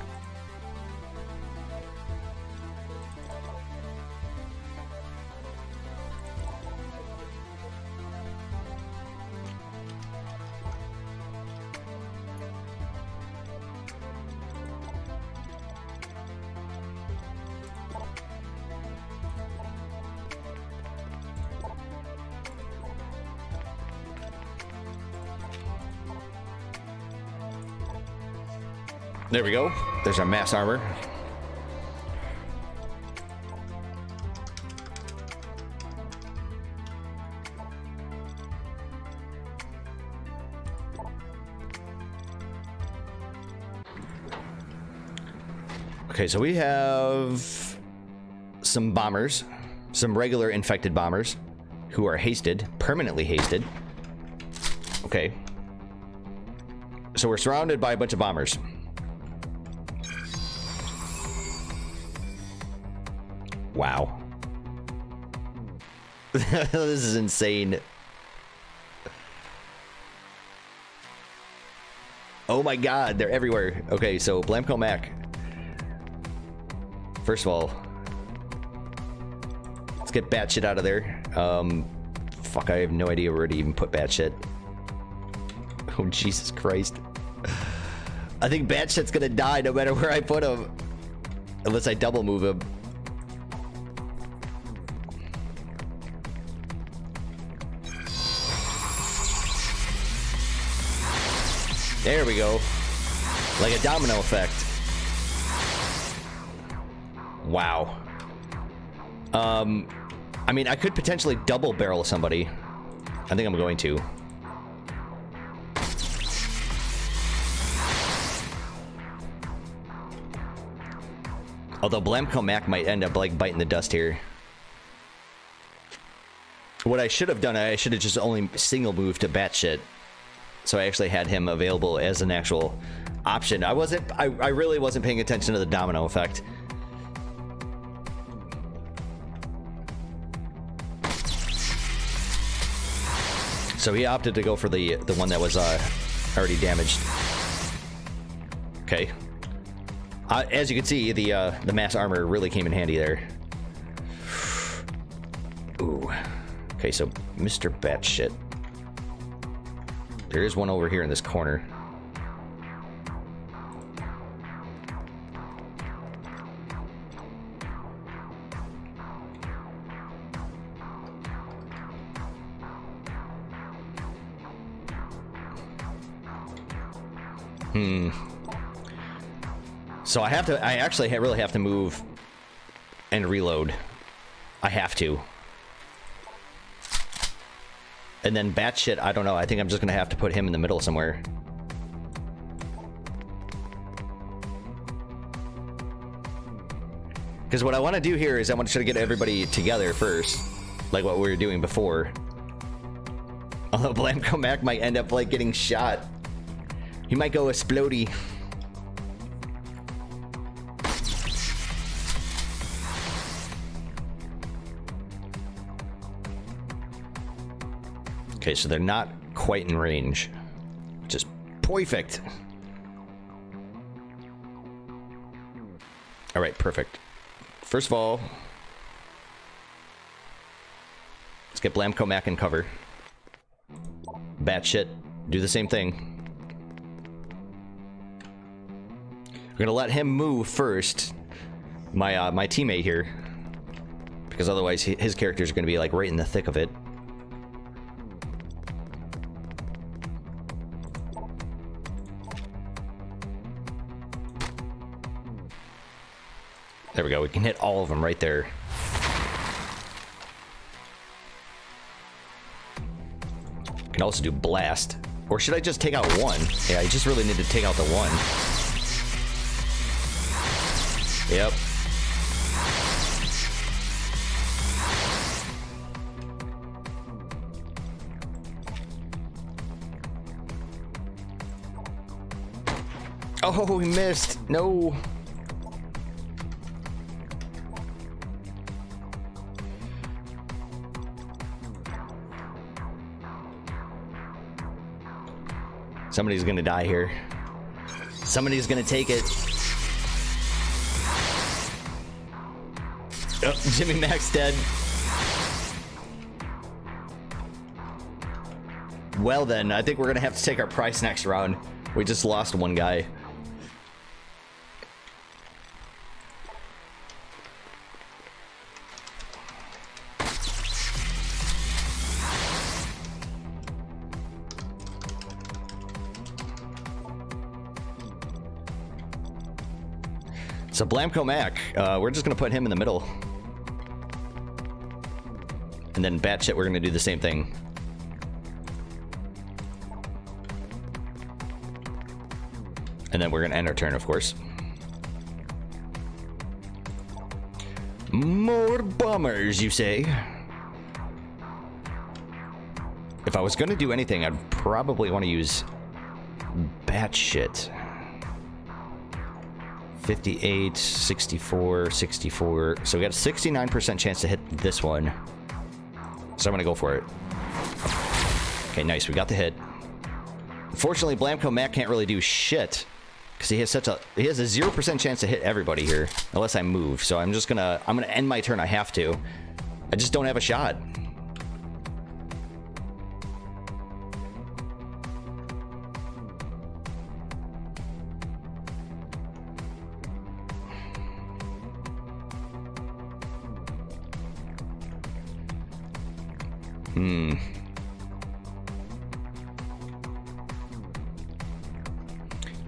There we go. There's our mass armor. Okay, so we have some bombers, some regular infected bombers who are hasted, permanently hasted. Okay. So we're surrounded by a bunch of bombers. Wow. This is insane. Oh my god, they're everywhere. Okay, so Blamco Mac. First of all, let's get Batshit out of there. Fuck, I have no idea where to even put Batshit. Oh, Jesus Christ. I think Batshit's gonna die no matter where I put him. Unless I double move him. There we go. Like a domino effect. Wow. I mean, I could potentially double barrel somebody. I think I'm going to. Although Blamco Mac might end up like biting the dust here. What I should have done, I should have just only single moved to batshit. So I actually had him available as an actual option. I really wasn't paying attention to the domino effect. So he opted to go for the one that was already damaged. Okay. As you can see, the mass armor really came in handy there. Ooh. Okay, so Mr. Batshit. There is one over here in this corner. So I actually really have to move and reload. I have to. And then batshit, I don't know. I think I'm just gonna have to put him in the middle somewhere. Because what I want to do here is I want to try to get everybody together first, like what we were doing before. Although Blamco Mac might end up like getting shot. He might go explodey. Okay, so they're not quite in range. Just perfect. All right, perfect. First of all, let's get Blamco Mac in cover. Batshit, do the same thing. We're gonna let him move first. My teammate here, because otherwise his character is gonna be like right in the thick of it. There we go. We can hit all of them right there. Can also do blast. Or should I just take out one? Yeah, I just really need to take out the one. Yep. Oh, he missed. No. Somebody's gonna die here. Somebody's gonna take it. Oh, Jimmy Mac's dead. Well then, I think we're gonna have to take our price next round. We just lost one guy. So Blamco Mac, we're just gonna put him in the middle. And then Batshit, we're gonna do the same thing. And then we're gonna end our turn, of course. More bombers, you say? If I was gonna do anything, I'd probably want to use Batshit. 58, 64, 64. So we got a 69% chance to hit this one. So I'm gonna go for it. Okay, nice. We got the hit. Unfortunately, Blamco Mac can't really do shit because he has a 0% chance to hit everybody here unless I move. So I'm gonna end my turn. I have to. I just don't have a shot.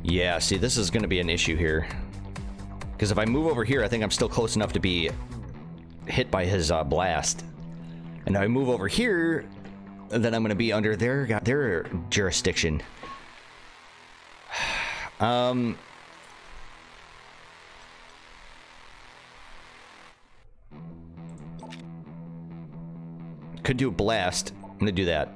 Yeah, see, this is going to be an issue here. Because if I move over here, I think I'm still close enough to be hit by his blast. And if I move over here, then I'm going to be under their jurisdiction. Could do a blast. I'm gonna do that.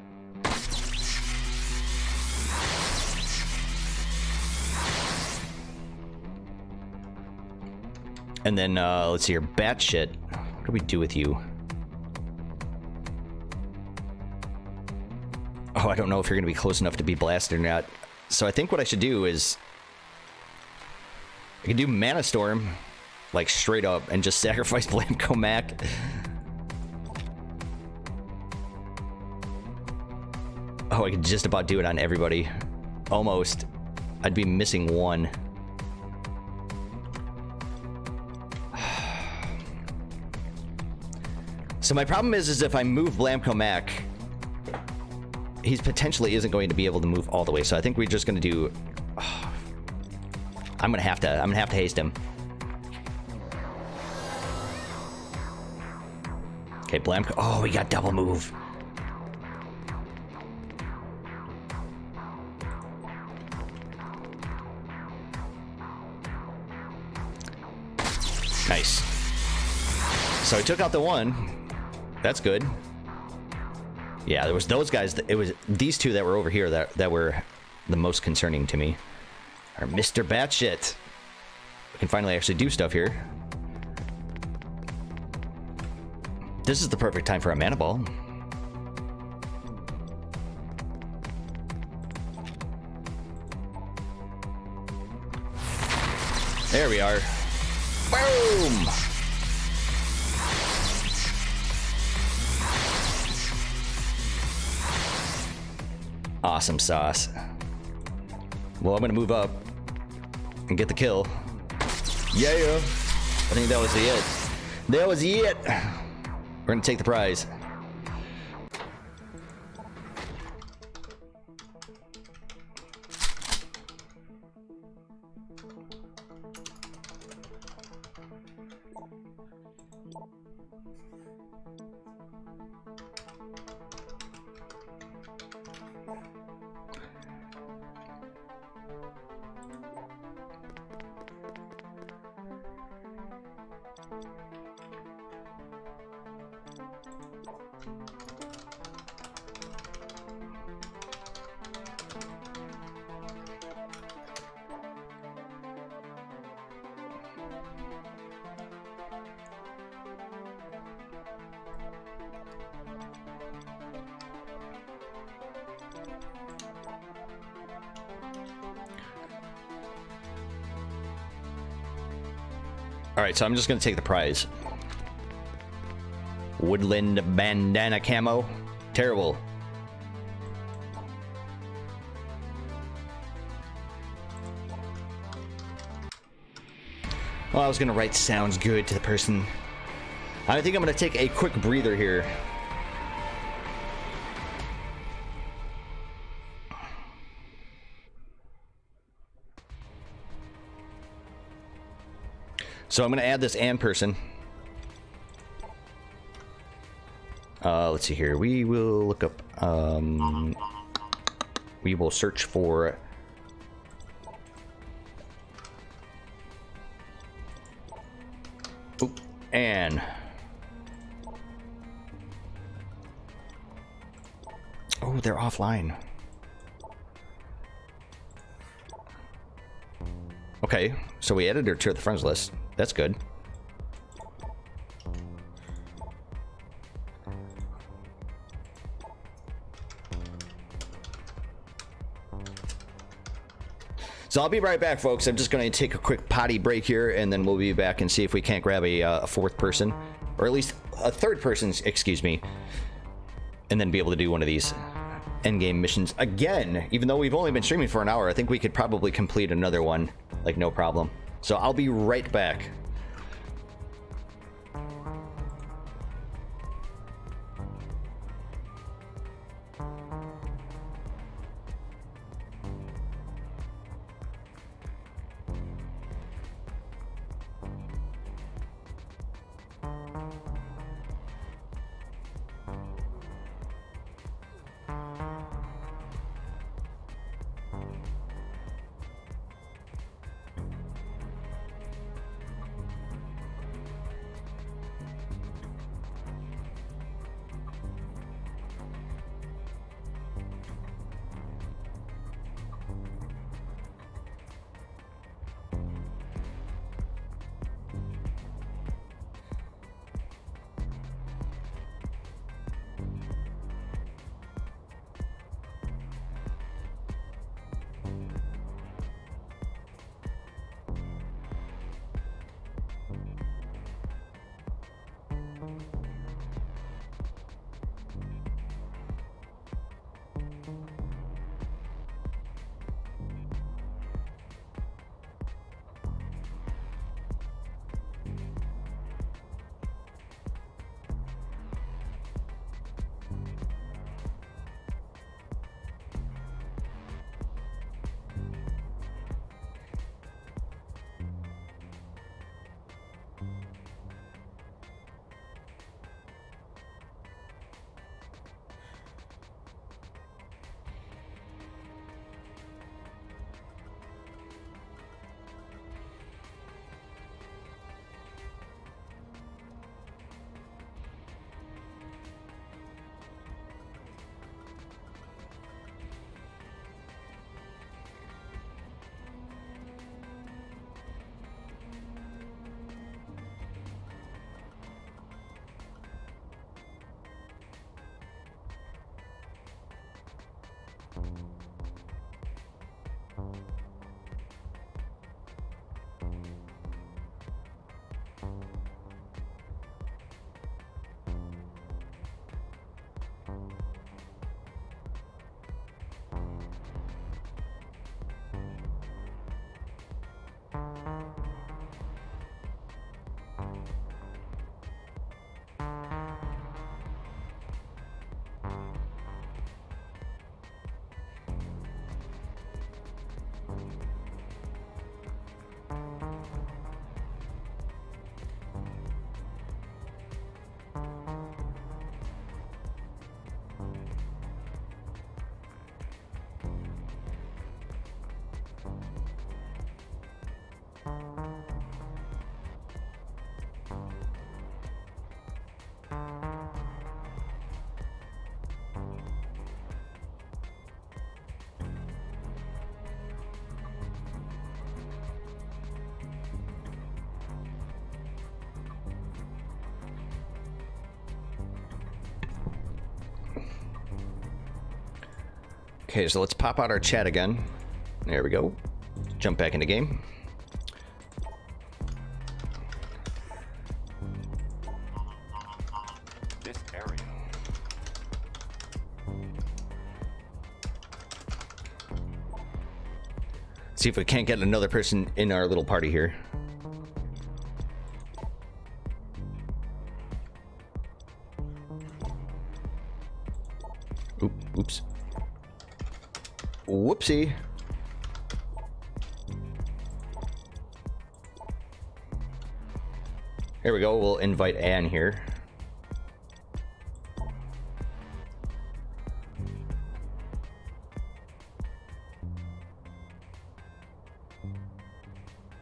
And then, let's see here. Bat shit. What do we do with you? Oh, I don't know if you're gonna be close enough to be blasted or not. So I think what I should do is... I can do Mana Storm, like straight up, and just sacrifice Blamco Mac. Oh, I could just about do it on everybody. Almost. I'd be missing one. So my problem is if I move Blamco Mac, he potentially isn't going to be able to move all the way. So I think we're just going to do... I'm gonna have to haste him. Okay, Blamco. Oh, we got double move. Nice. So I took out the one. That's good. Yeah, there was those guys. It was these two that were over here that were the most concerning to me. Or Mr. Batshit. We can finally actually do stuff here. This is the perfect time for a mana ball. There we are. Boom! Awesome sauce. Well, I'm gonna move up and get the kill. Yeah, I think that was the it. That was the it. We're gonna take the prize. Alright, so I'm just gonna take the prize. Woodland bandana camo. Terrible. Well, I was gonna write sounds good to the person. I think I'm gonna take a quick breather here. So I'm going to add this and person. Let's see here. We will look up... we will search for... Oop, and... Oh, they're offline. Okay, so we added her to the friends list. That's good. So I'll be right back, folks. I'm just going to take a quick potty break here, and then we'll be back and see if we can't grab a fourth person, or at least a third person, excuse me, and then be able to do one of these endgame missions again. Even though we've only been streaming for an hour, I think we could probably complete another one, like no problem. So I'll be right back. Okay, so let's pop out our chat again. There we go. Jump back into game. This area. See if we can't get another person in our little party here. Oops. Whoopsie. Here we go. We'll invite Anne here.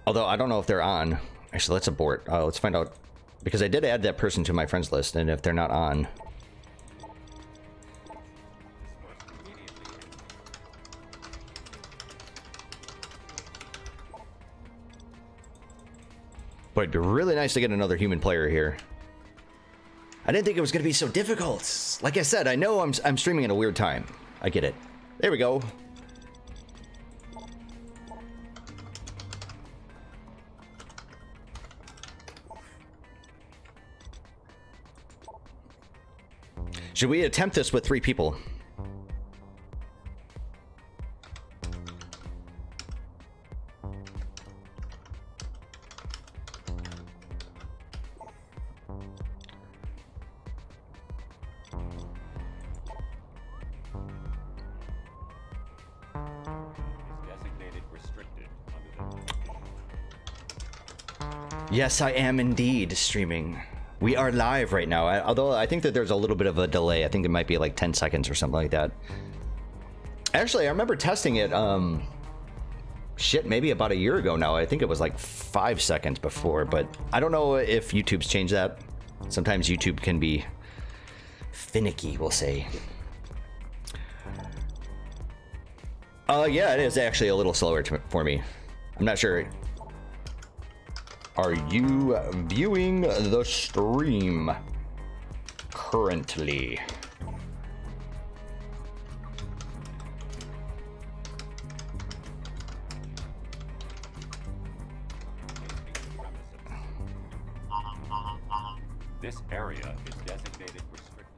Although I don't know if they're on. Actually, let's abort. Let's find out. Because I did add that person to my friends list, and if they're not on... But it'd be really nice to get another human player here. I didn't think it was going to be so difficult. Like I said, I know I'm streaming at a weird time. I get it. There we go. Should we attempt this with 3 people? Yes, I am indeed streaming. We are live right now, although I think that there's a little bit of a delay. I think it might be like 10 seconds or something like that. Actually, I remember testing it, shit, maybe about a year ago now. I think it was like 5 seconds before, but I don't know if YouTube's changed that. Sometimes YouTube can be finicky, we'll say. Yeah, it is actually a little slower for me. I'm not sure. Are you viewing the stream currently? This area is designated restricted.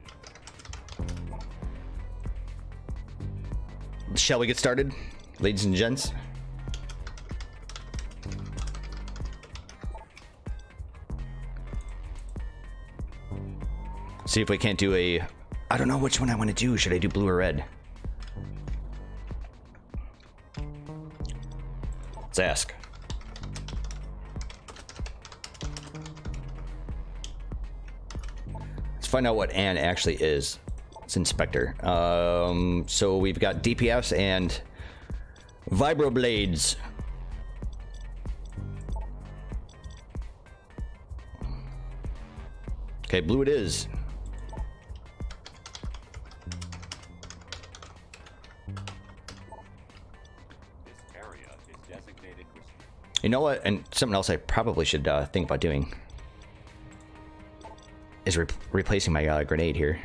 Shall we get started, ladies and gents? See if we can't do a... I don't know which one I want to do. Should I do blue or red? Let's ask. Let's find out what Anne actually is. It's Inspector. So we've got DPS and Vibroblades. Okay, blue it is. You know what? And something else I probably should think about doing is replacing my grenade here.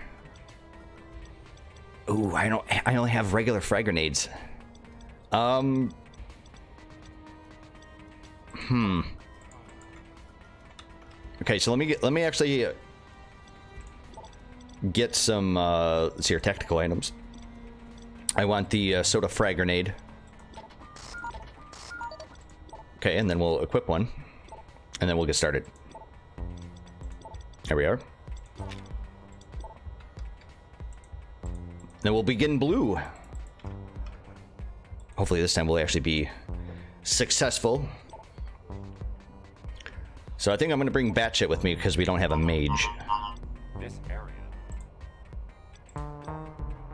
Ooh, I only have regular frag grenades. Okay, so let me actually get some let's see here, tactical items. I want the soda frag grenade. Okay, and then we'll equip one, and then we'll get started. There we are. Then we'll begin blue. Hopefully this time we'll actually be successful. So I think I'm going to bring Batshit with me because we don't have a mage. This area.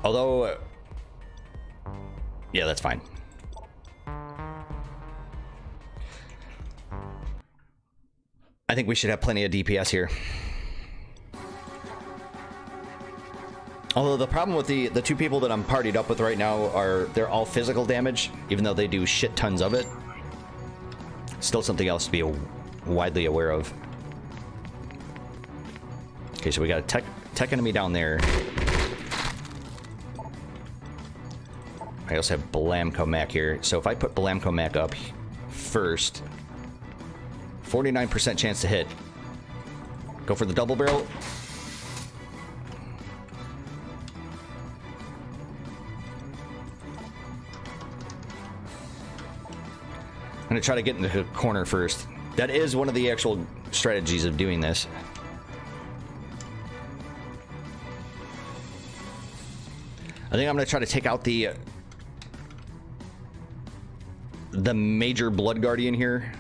Although, yeah, that's fine. I think we should have plenty of DPS here. Although the problem with the 2 people that I'm partied up with right now are they're all physical damage, even though they do shit tons of it. Still something else to be widely aware of. Okay, so we got a tech enemy down there. I also have Blamco Mac here. So if I put Blamco Mac up first, 49% chance to hit. Go for the double barrel. I'm gonna try to get into the corner first. That is one of the actual strategies of doing this. I think I'm gonna try to take out the major blood guardian here.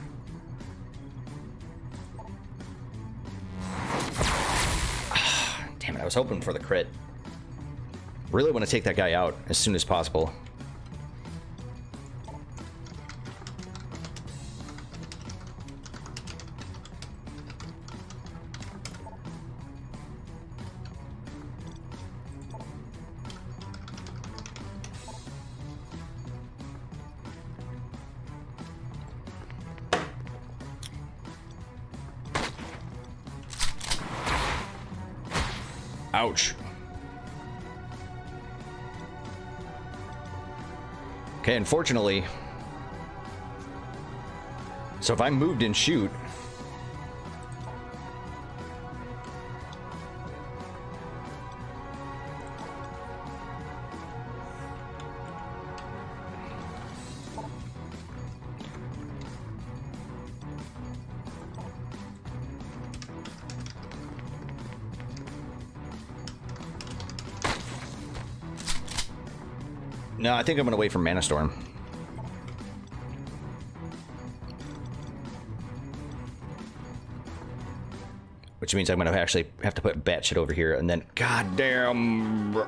Damn it, I was hoping for the crit. Really want to take that guy out as soon as possible. Ouch. Okay, unfortunately. So if I moved and shoot. No, I think I'm going to wait for Mana Storm. Which means I'm going to actually have to put batshit over here, and then... Goddamn!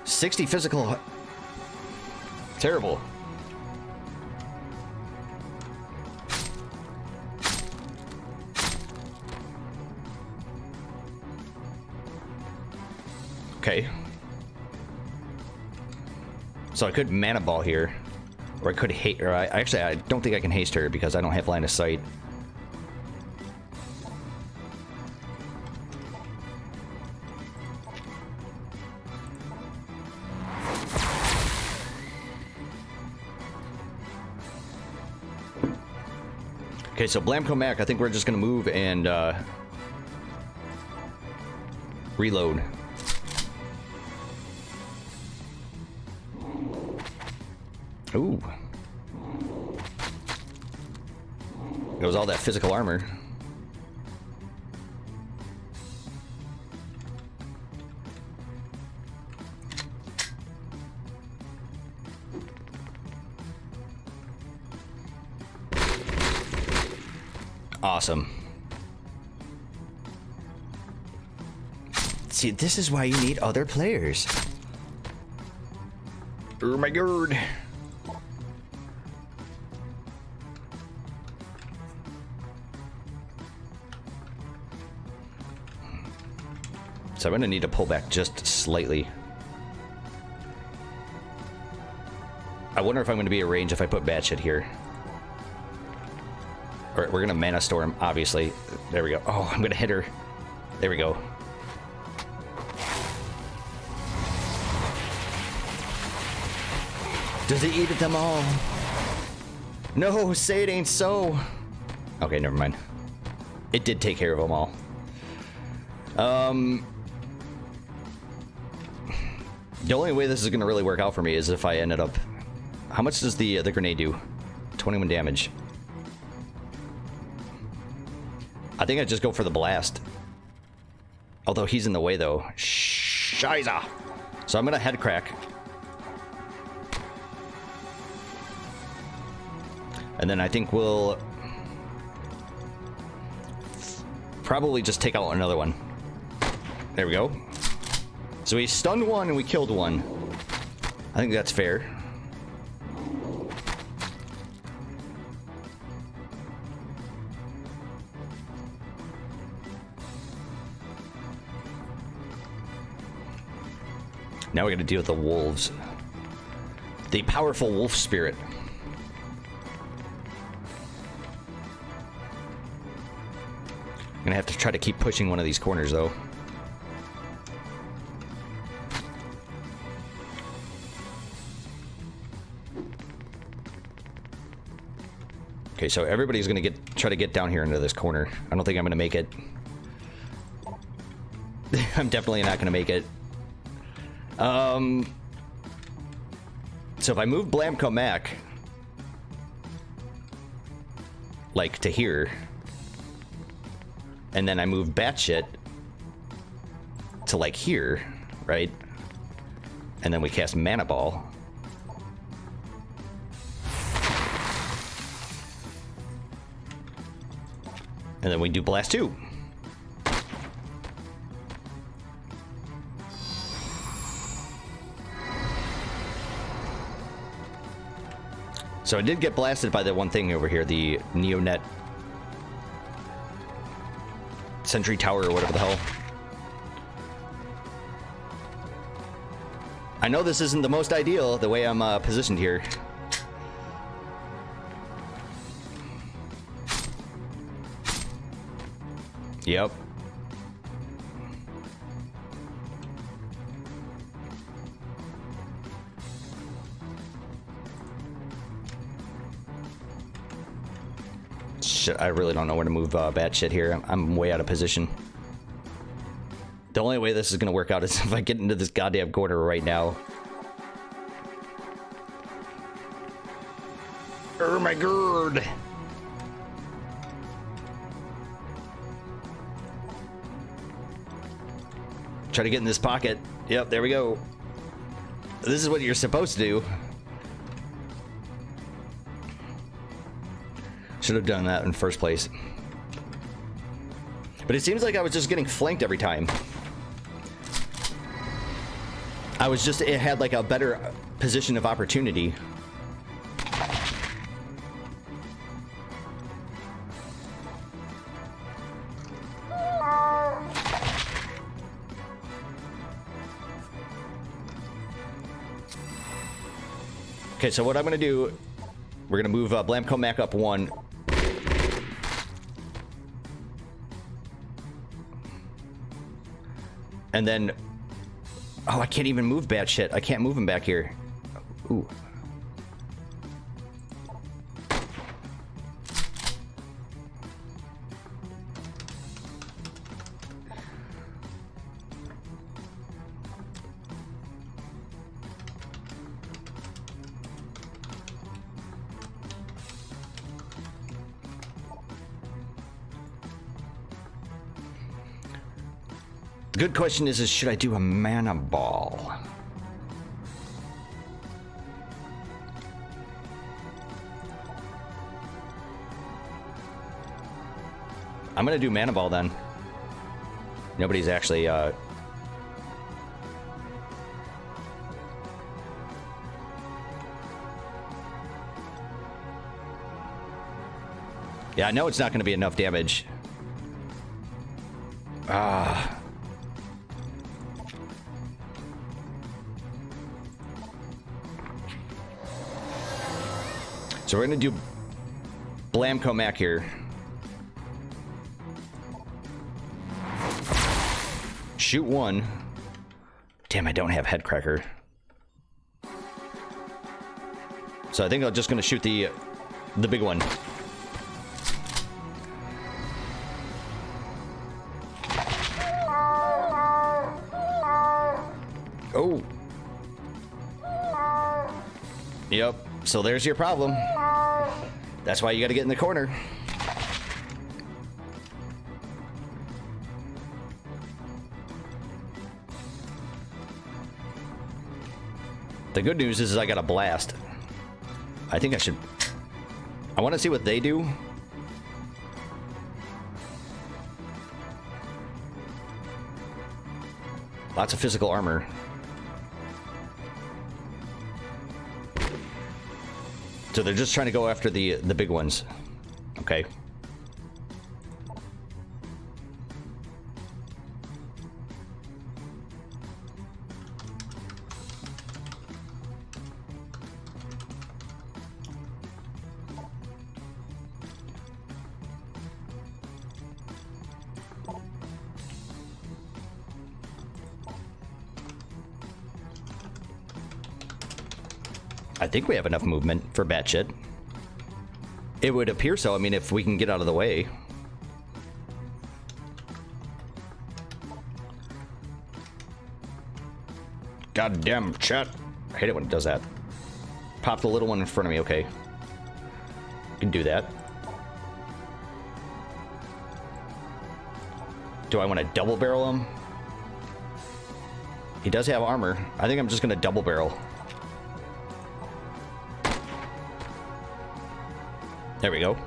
60 physical... Terrible. Okay. So I could mana ball here, or I could hate, or I don't think I can haste her because I don't have line of sight. Okay, so Blamco Mac, I think we're just gonna move and reload. Ooh. Goes all that physical armor. Awesome. See, this is why you need other players. Oh my god. So I'm going to need to pull back just slightly. I wonder if I'm going to be at range if I put batshit here. Alright, we're going to Mana Storm, obviously. There we go. Oh, I'm going to hit her. There we go. Does he eat them all? No, say it ain't so. Okay, never mind. It did take care of them all. The only way this is going to really work out for me is if I ended up... How much does the grenade do? 21 damage. I think I'd just go for the blast. Although he's in the way, though. Shiza! So I'm going to head crack. And then I think we'll... probably just take out another one. There we go. So we stunned one and we killed one. I think that's fair. Now we gotta deal with the wolves. The powerful wolf spirit. I'm gonna have to try to keep pushing one of these corners, though. Okay, so everybody's gonna try to get down here into this corner. I don't think I'm gonna make it. I'm definitely not gonna make it. So if I move Blamco Mac, like to here, and then I move Batshit to like here, right? And then we cast Mana Ball. And then we do Blast 2. So I did get blasted by that one thing over here, the Neonet Sentry Tower or whatever the hell. I know this isn't the most ideal, the way I'm positioned here. Yep. Shit, I really don't know where to move Batshit here. I'm way out of position. The only way this is gonna work out is if I get into this goddamn corner right now. Oh my god! Try to get in this pocket. Yep, there we go. This is what you're supposed to do. Should have done that in first place. But it seems like I was just getting flanked every time. It had like a better position of opportunity. Okay, so what I'm gonna do, we're gonna move Blamco Mac up 1. And then, oh, I can't even move Batshit. I can't move him back here. Ooh. The good question is should I do a Mana Ball? I'm gonna do Mana Ball then. Nobody's actually yeah, I know it's not gonna be enough damage. Ah. So we're gonna do Blamco Mac here. Shoot 1. Damn, I don't have Headcracker. So I think I'm just gonna shoot the big one. Oh. Yep. So there's your problem. That's why you gotta get in the corner. The good news is I got a blast. I think I want to see what they do. Lots of physical armor. So they're just trying to go after the big ones. Okay. I think we have enough movement for Batshit. It would appear so. I mean, if we can get out of the way. God damn, chat. I hate it when it does that. Pop the little one in front of me, okay. Can do that. Do I want to double barrel him? He does have armor. I think I'm just going to double barrel. There we go.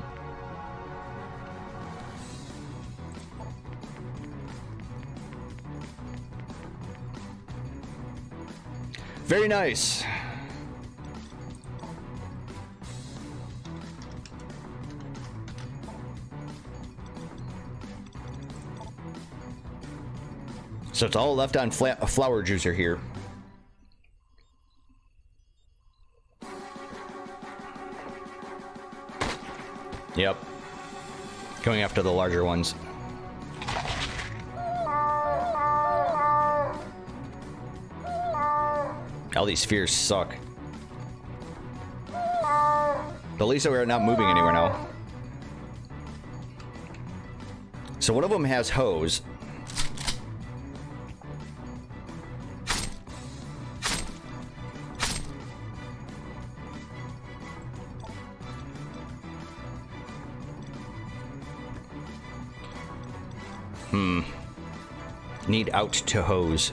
Very nice. So it's all left on a flower juicer here. Yep. Going after the larger ones. All these spheres suck. But at least we're not moving anywhere now. So one of them has hose. Need out to hose.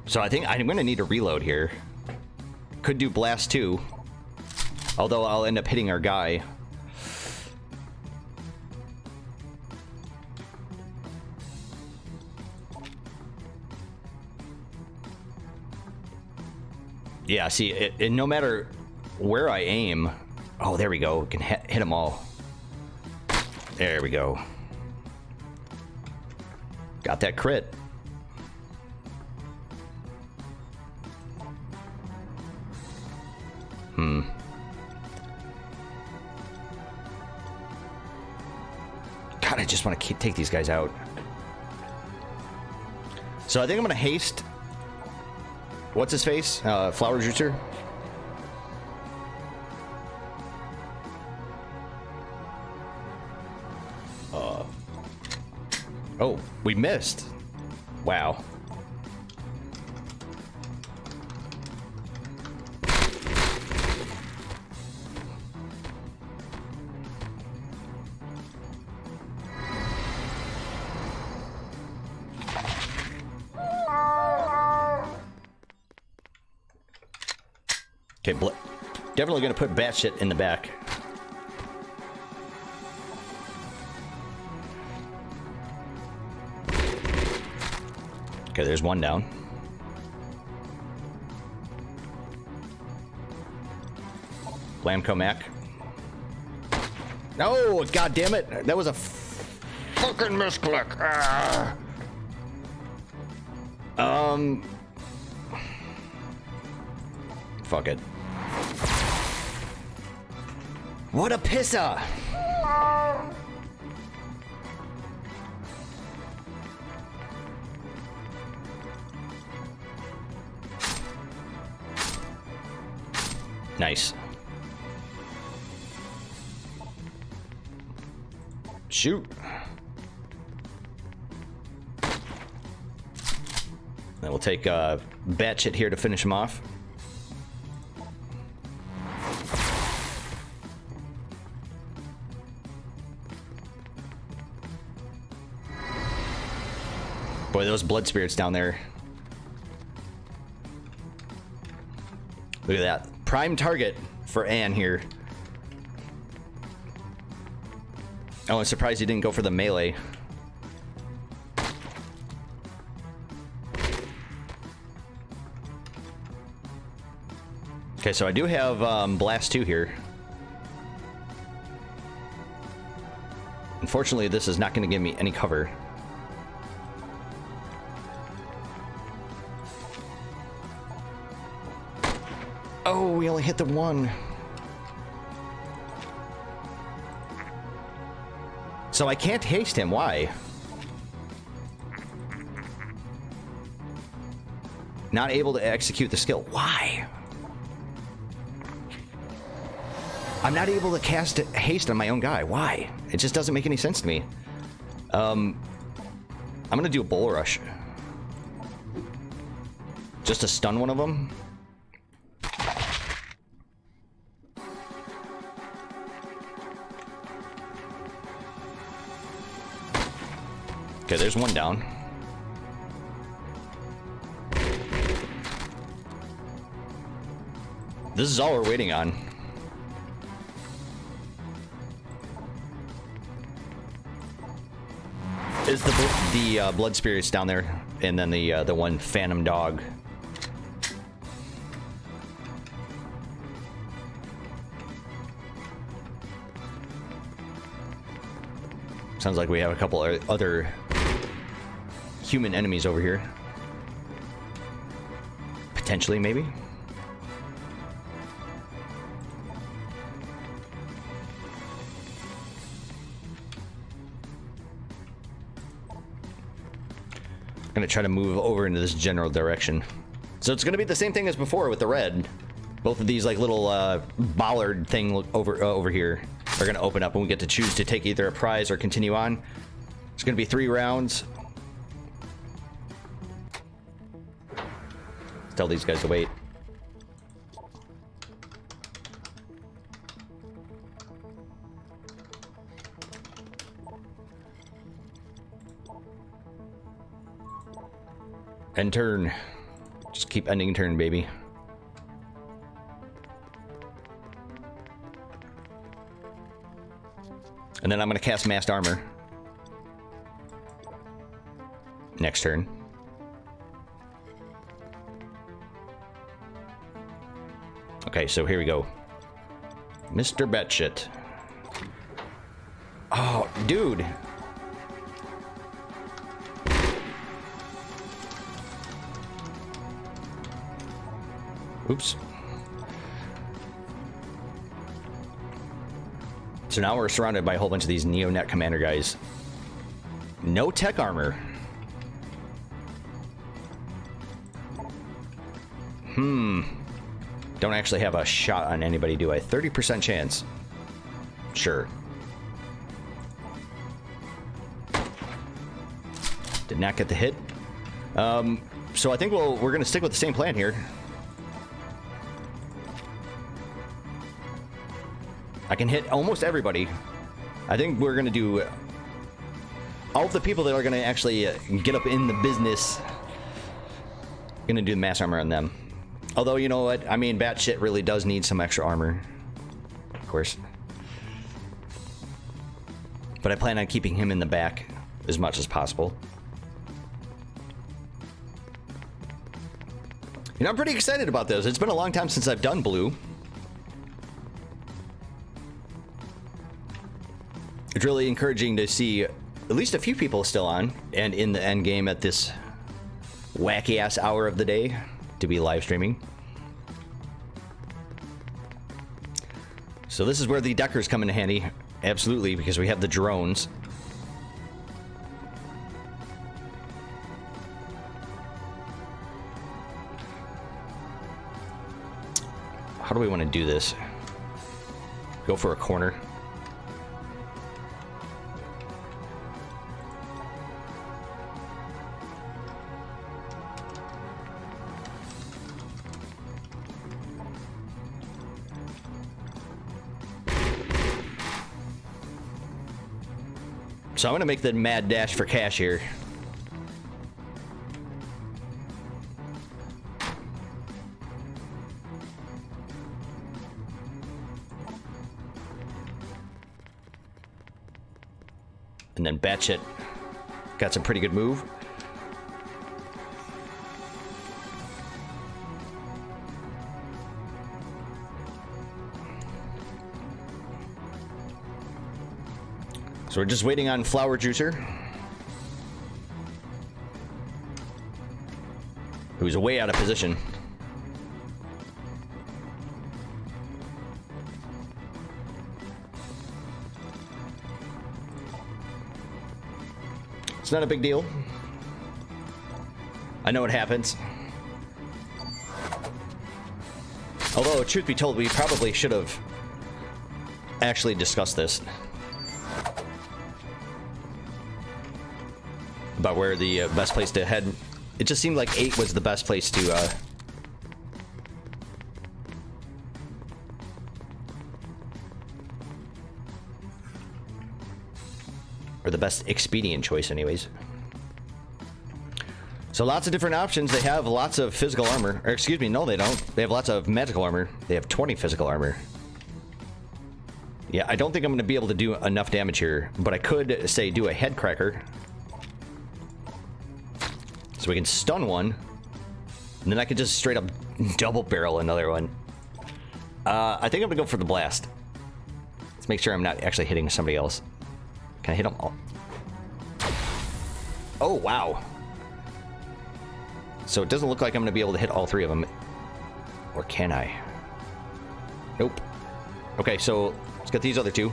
So I think I'm going to need a reload here. Could do blast too. Although I'll end up hitting our guy. Yeah, see, no matter where I aim... Oh, there we go. We can hit them all. There we go. Got that crit. God, I just want to take these guys out. So I think I'm going to haste... What's his face? Flower juicer? Oh, we missed. Wow. Okay, definitely gonna put batshit in the back. Okay, there's one down. Blamco Mac. No, god damn it! That was a fucking misclick. Ah. Fuck it. What a pissa! Nice. Shoot. Then we'll take Batshit here to finish him off. Boy, those blood spirits down there. Look at that. Prime target for Anne here. Oh, I'm surprised he didn't go for the melee. Okay, so I do have Blast 2 here. Unfortunately, this is not going to give me any cover. Oh, we only hit the one. So I can't haste him. Why? Not able to execute the skill. Why? I'm not able to cast haste on my own guy. Why? It just doesn't make any sense to me. I'm gonna do a bull rush. Just to stun one of them. Okay, there's one down. This is all we're waiting on. Is the blood spirits down there, and then the one phantom dog. Sounds like we have a couple other human enemies over here. Potentially, maybe. I'm gonna try to move over into this general direction. So it's gonna be the same thing as before with the red. Both of these like little bollard thing over here are gonna open up, and we get to choose to take either a prize or continue on. It's gonna be 3 rounds. Let's tell these guys to wait. End turn. Just keep ending turn, baby. And then I'm going to cast Masked Armor. Next turn. Okay, so here we go. Mr. Batshit. Oh, dude. Oops. So now we're surrounded by a whole bunch of these Neonet Commander guys. No tech armor. Don't actually have a shot on anybody, do I? 30% chance. Sure. Did not get the hit. So I think we're going to stick with the same plan here. I can hit almost everybody. I think we're going to do... all of the people that are going to actually get up in the business, going to do the mass armor on them. Although, you know what? I mean, Batshit really does need some extra armor. Of course. But I plan on keeping him in the back as much as possible. You know, I'm pretty excited about this. It's been a long time since I've done blue. It's really encouraging to see at least a few people still on and in the end game at this wacky ass hour of the day to be live streaming. So this is where the deckers come in handy, absolutely, because we have the drones. How do we want to do this? Go for a corner. So I'm going to make the mad dash for cash here. And then Batshit got some pretty good move. So we're just waiting on Flower Juicer, who's way out of position. It's not a big deal. I know it happens. Although, truth be told, we probably should have actually discussed this. About where the best place to head. It just seemed like 8 was the best place to, or the best expedient choice, anyways. So lots of different options. They have lots of physical armor. Or excuse me, no they don't. They have lots of magical armor. They have 20 physical armor. Yeah, I don't think I'm going to be able to do enough damage here. But I could, say, do a head cracker. So we can stun one. And then I could just straight up double barrel another one. I think I'm going to go for the blast. Let's make sure I'm not actually hitting somebody else. Can I hit them all? Oh, wow. So it doesn't look like I'm going to be able to hit all 3 of them. Or can I? Nope. Okay, so let's get these other 2.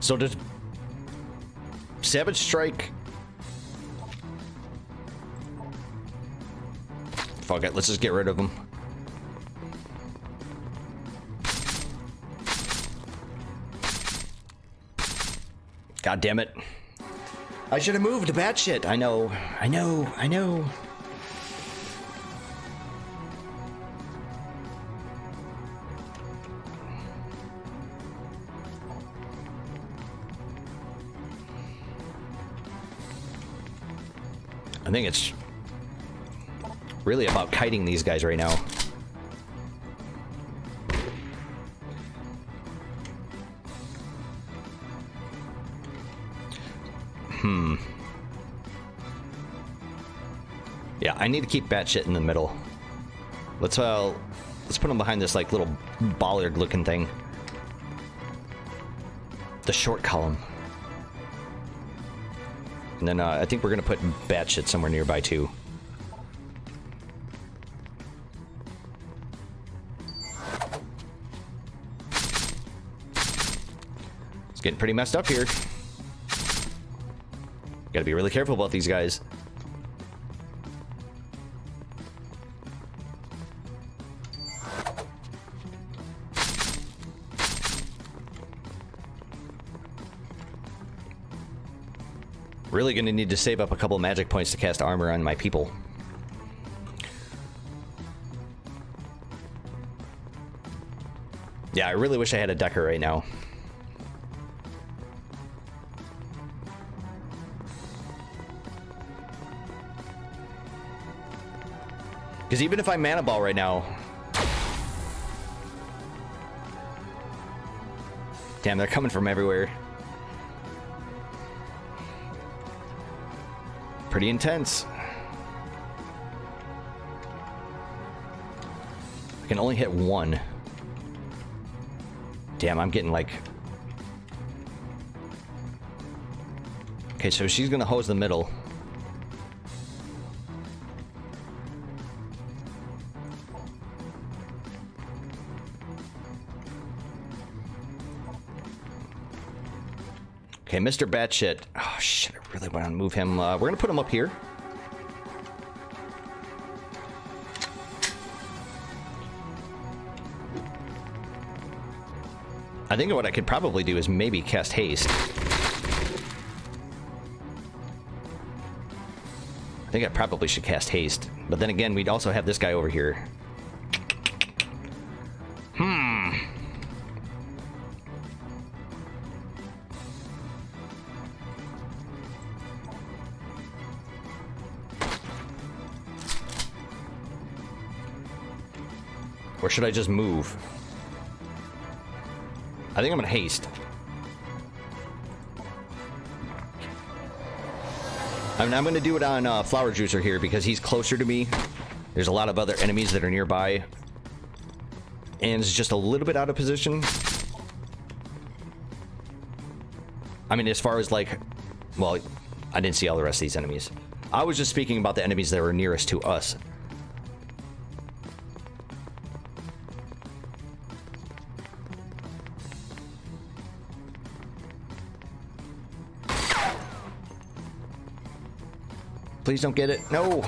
So does Savage Strike... Fuck it, let's just get rid of them. God damn it. I should have moved to batshit. I know. I think it's really about kiting these guys right now. Yeah, I need to keep batshit in the middle. Let's put him behind this like little bollard looking thing. The short column. And then I think we're gonna put batshit somewhere nearby too. It's getting pretty messed up here. Gotta be really careful about these guys. Really gonna need to save up a couple magic points to cast armor on my people. Yeah, I really wish I had a Decker right now. Because even if I mana ball right now... Damn, they're coming from everywhere. Pretty intense. I can only hit one. Damn, I'm getting like... Okay, so she's gonna hose the middle. Okay, Mr. Batshit. Oh, shit, I really want to move him. We're going to put him up here. I think what I could probably do is maybe cast haste. I think I probably should cast haste. But then again, we'd also have this guy over here. Or should I just move? I think I'm gonna haste. I mean, I'm gonna do it on Flower Juicer here because he's closer to me. There's a lot of other enemies that are nearby. And it's just a little bit out of position. I mean, as far as like Well, I didn't see all the rest of these enemies. I was just speaking about the enemies that were nearest to us. Please don't get it. No.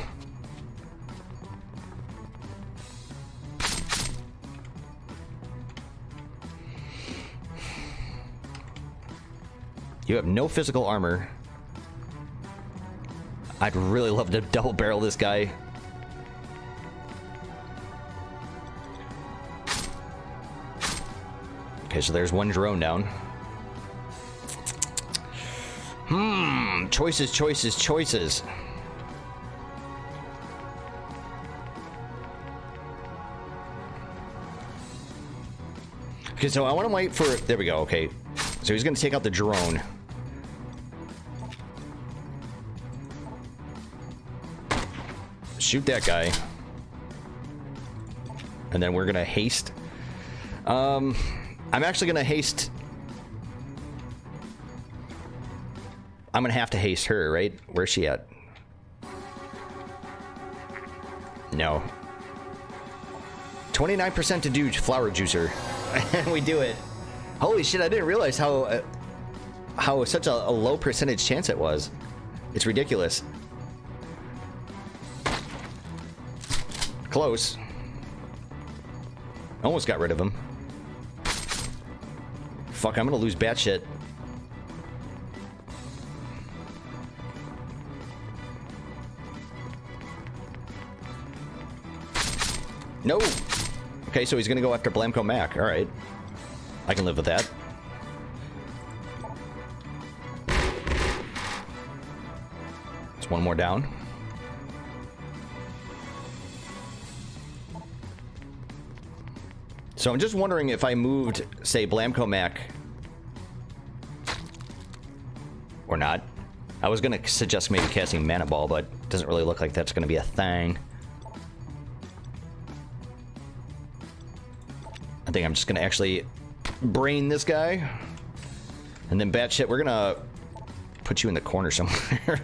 You have no physical armor. I'd really love to double barrel this guy. Okay, so there's one drone down. Choices, choices, choices. Okay, so I want to wait for... There we go, okay. So he's going to take out the drone. Shoot that guy. And then we're going to haste. I'm actually going to haste... I'm going to have to haste her, right? Where's she at? No. 29% to do flower juicer. And we do it. Holy shit, I didn't realize how such a low percentage chance it was. It's ridiculous. Close. Almost got rid of him. Fuck, I'm gonna lose batshit. No! Okay, so he's gonna go after Blamco Mac. Alright. I can live with that. It's one more down. So I'm just wondering if I moved, say, Blamco Mac... or not. I was gonna suggest maybe casting Mana Ball, but it doesn't really look like that's gonna be a thing. I think I'm just gonna actually brain this guy. And then batshit, we're gonna put you in the corner somewhere.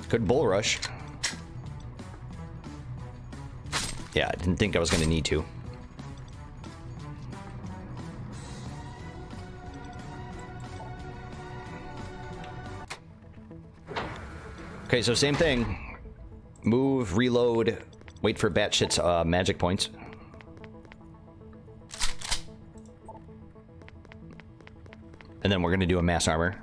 Good bull rush. Yeah, I didn't think I was gonna need to. Okay, so same thing. Move, reload, wait for batshit's magic points. And then we're gonna do a mass armor.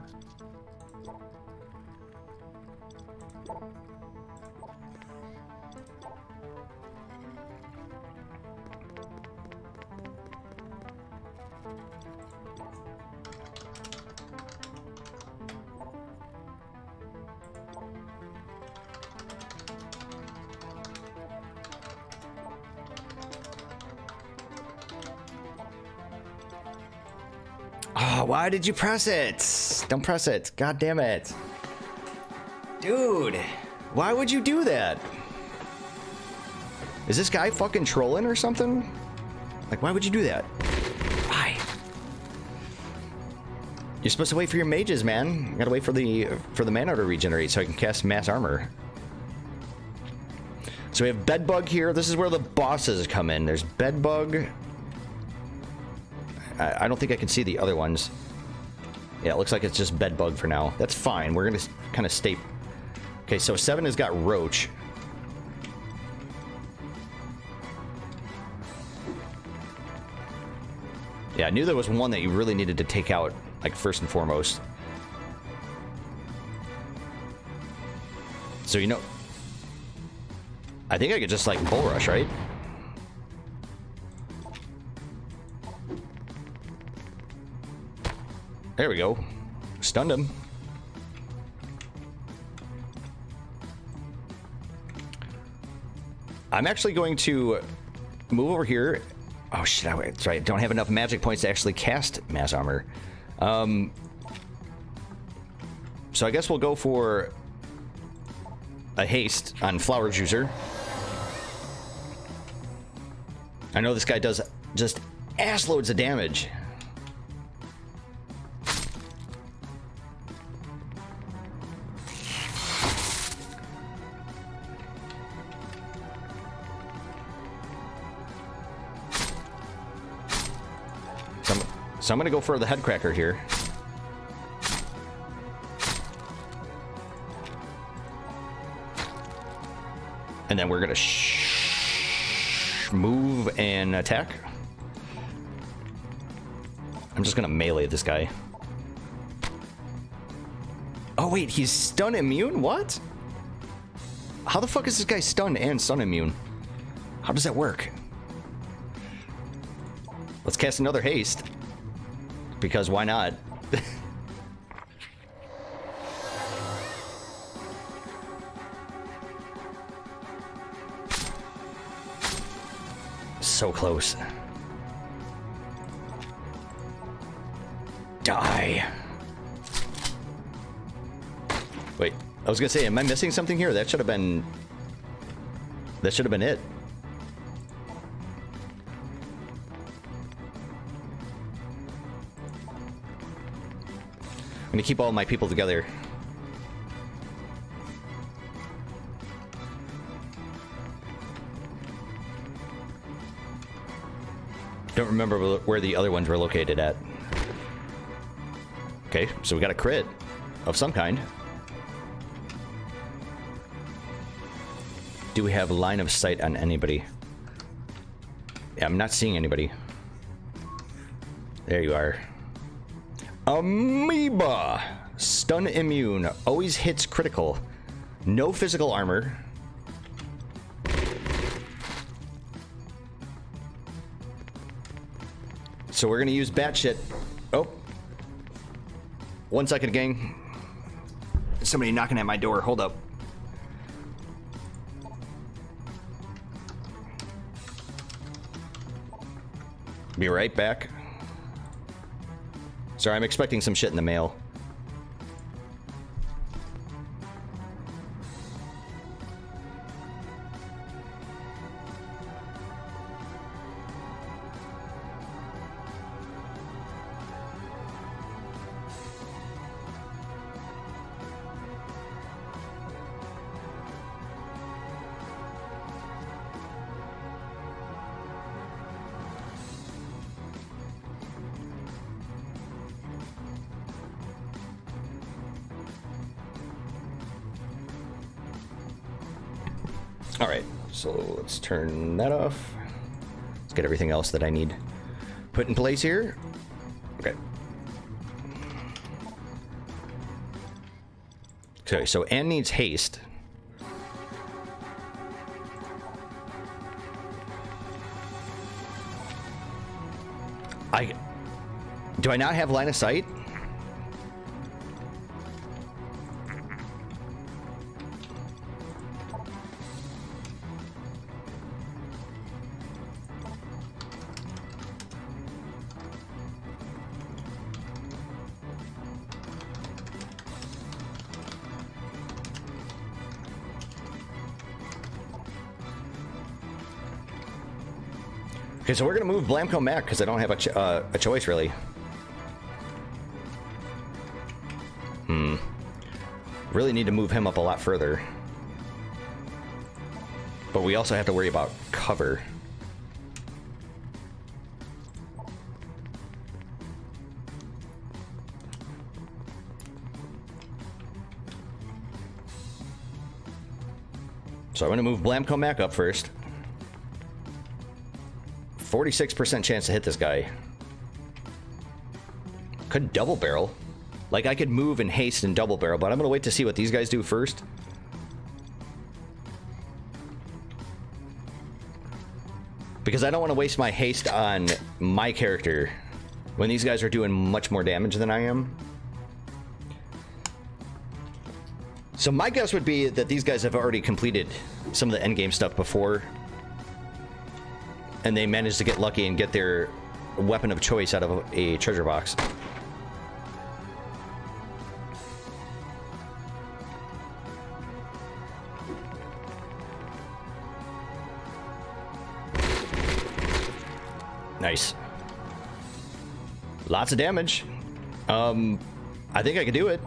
Why did you press it? Don't press it. God damn it. Dude, why would you do that? Is this guy fucking trolling or something? Like, why would you do that? Why? You're supposed to wait for your mages, man. You gotta wait for the mana to regenerate so I can cast mass armor. So we have Bedbug here. This is where the bosses come in. There's Bedbug. I don't think I can see the other ones. Yeah, it looks like it's just Bedbug for now. That's fine. We're gonna kind of stay... Okay, so 7 has got Roach. Yeah, I knew there was one that you really needed to take out, like, first and foremost. So, you know... I think I could just, like, bull rush, right? There we go. Stunned him. I'm actually going to move over here. Oh shit, that's right. I don't have enough magic points to actually cast mass armor. So I guess we'll go for a haste on Flower Juicer. I know this guy does just ass loads of damage. So I'm gonna go for the head cracker here. And then we're gonna move and attack. I'm just gonna melee this guy. Oh wait, he's stun immune? What? How the fuck is this guy stunned and stun immune? How does that work? Let's cast another haste. Because why not? So close. Die. Wait, I was gonna say, am I missing something here? That should have been... That should have been it. I'm gonna keep all my people together. Don't remember where the other ones were located at. Okay, so we got a crit of some kind. Do we have line of sight on anybody? Yeah, I'm not seeing anybody. There you are. Amoeba! Stun immune. Always hits critical. No physical armor. So we're gonna use batshit. Oh. 1 second, gang. Somebody knocking at my door. Hold up. Be right back. Sorry, I'm expecting some shit in the mail. Alright, so let's turn that off. Let's get everything else that I need put in place here. Okay. Okay, so Anne needs haste. Do I not have line of sight? Okay, so we're gonna move Blamco Mac because I don't have a choice really. Really need to move him up a lot further. But we also have to worry about cover. So I'm gonna move Blamco Mac up first. 46% chance to hit this guy. Could double barrel. Like, I could move and haste and double barrel, but I'm gonna wait to see what these guys do first. Because I don't want to waste my haste on my character when these guys are doing much more damage than I am. So my guess would be that these guys have already completed some of the endgame stuff before, and they managed to get lucky and get their weapon of choice out of a treasure box. Nice. Lots of damage. I think I can do it.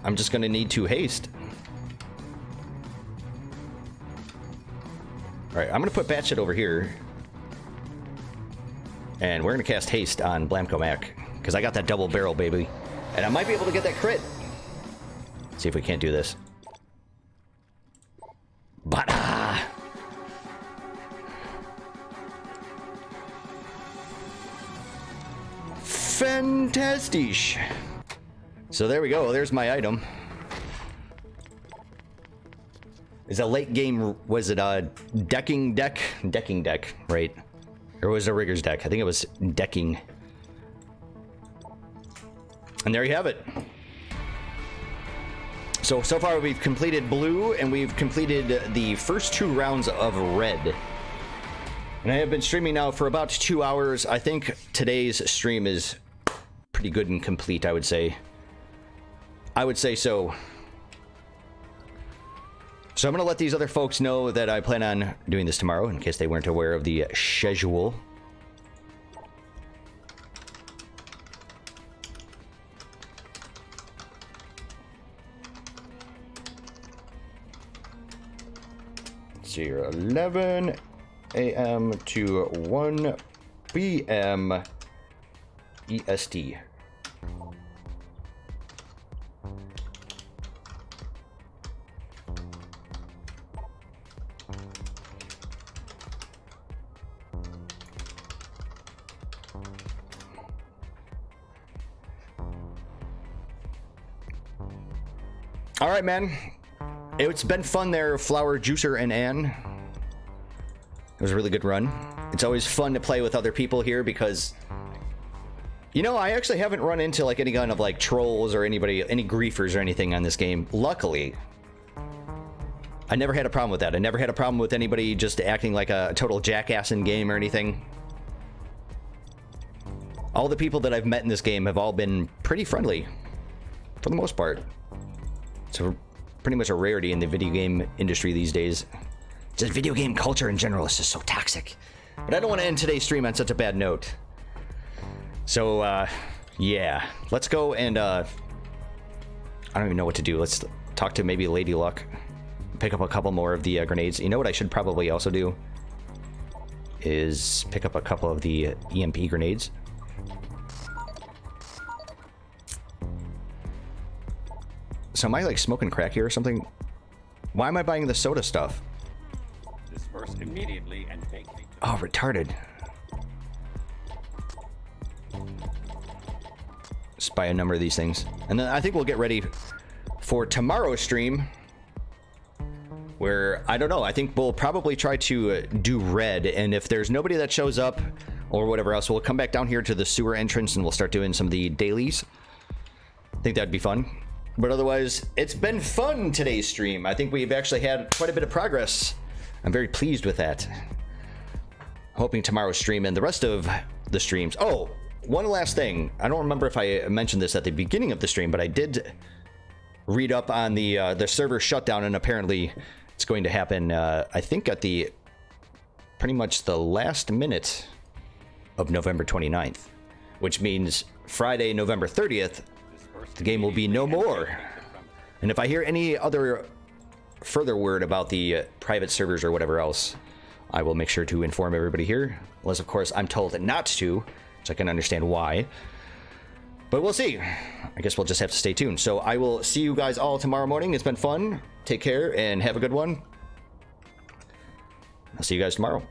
I'm just gonna need to haste. Alright, I'm gonna put Batshit over here. And we're gonna cast haste on Blamco Mac. Because I got that double barrel, baby. And I might be able to get that crit. See if we can't do this. Bada! Fantastic. So there we go. There's my item. Is a late game, was it a decking deck? Decking deck, right? Or was it a rigger's deck? I think it was decking. And there you have it. So far we've completed blue and we've completed the first 2 rounds of red. And I have been streaming now for about 2 hours. I think today's stream is pretty good and complete, I would say. I would say so. So I'm going to let these other folks know that I plan on doing this tomorrow, in case they weren't aware of the schedule. Let's see here, 11 a.m. to 1 p.m. EST. All right, man. It's been fun there, Flower Juicer and Ann. It was a really good run. It's always fun to play with other people here because, you know, I actually haven't run into like any kind of like trolls or anybody, any griefers or anything on this game. Luckily, I never had a problem with that. I never had a problem with anybody just acting like a total jackass in game or anything. All the people that I've met in this game have all been pretty friendly, for the most part. It's pretty much a rarity in the video game industry these days. Just video game culture in general is just so toxic. But I don't want to end today's stream on such a bad note. So, yeah. Let's go and, I don't even know what to do. Let's talk to maybe Lady Luck. Pick up a couple more of the grenades. You know what I should probably also do? Is pick up a couple of the EMP grenades. So am I like smoking crack here or something? Why am I buying the soda stuff? Disperse immediately and vacate. Oh, retarded. Just buy a number of these things. And then I think we'll get ready for tomorrow's stream. Where, I don't know, I think we'll probably try to do red. And if there's nobody that shows up or whatever else, we'll come back down here to the sewer entrance and we'll start doing some of the dailies. I think that'd be fun. But otherwise, it's been fun today's stream. I think we've actually had quite a bit of progress. I'm very pleased with that. Hoping tomorrow's stream and the rest of the streams. Oh, one last thing. I don't remember if I mentioned this at the beginning of the stream, but I did read up on the server shutdown, and apparently it's going to happen, I think, at the pretty much the last minute of November 29th, which means Friday, November 30th, the game will be no more. And if I hear any other further word about the private servers or whatever else, I will make sure to inform everybody here. Unless, of course, I'm told not to, which I can understand why. But we'll see. I guess we'll just have to stay tuned. So I will see you guys all tomorrow morning. It's been fun. Take care and have a good one. I'll see you guys tomorrow.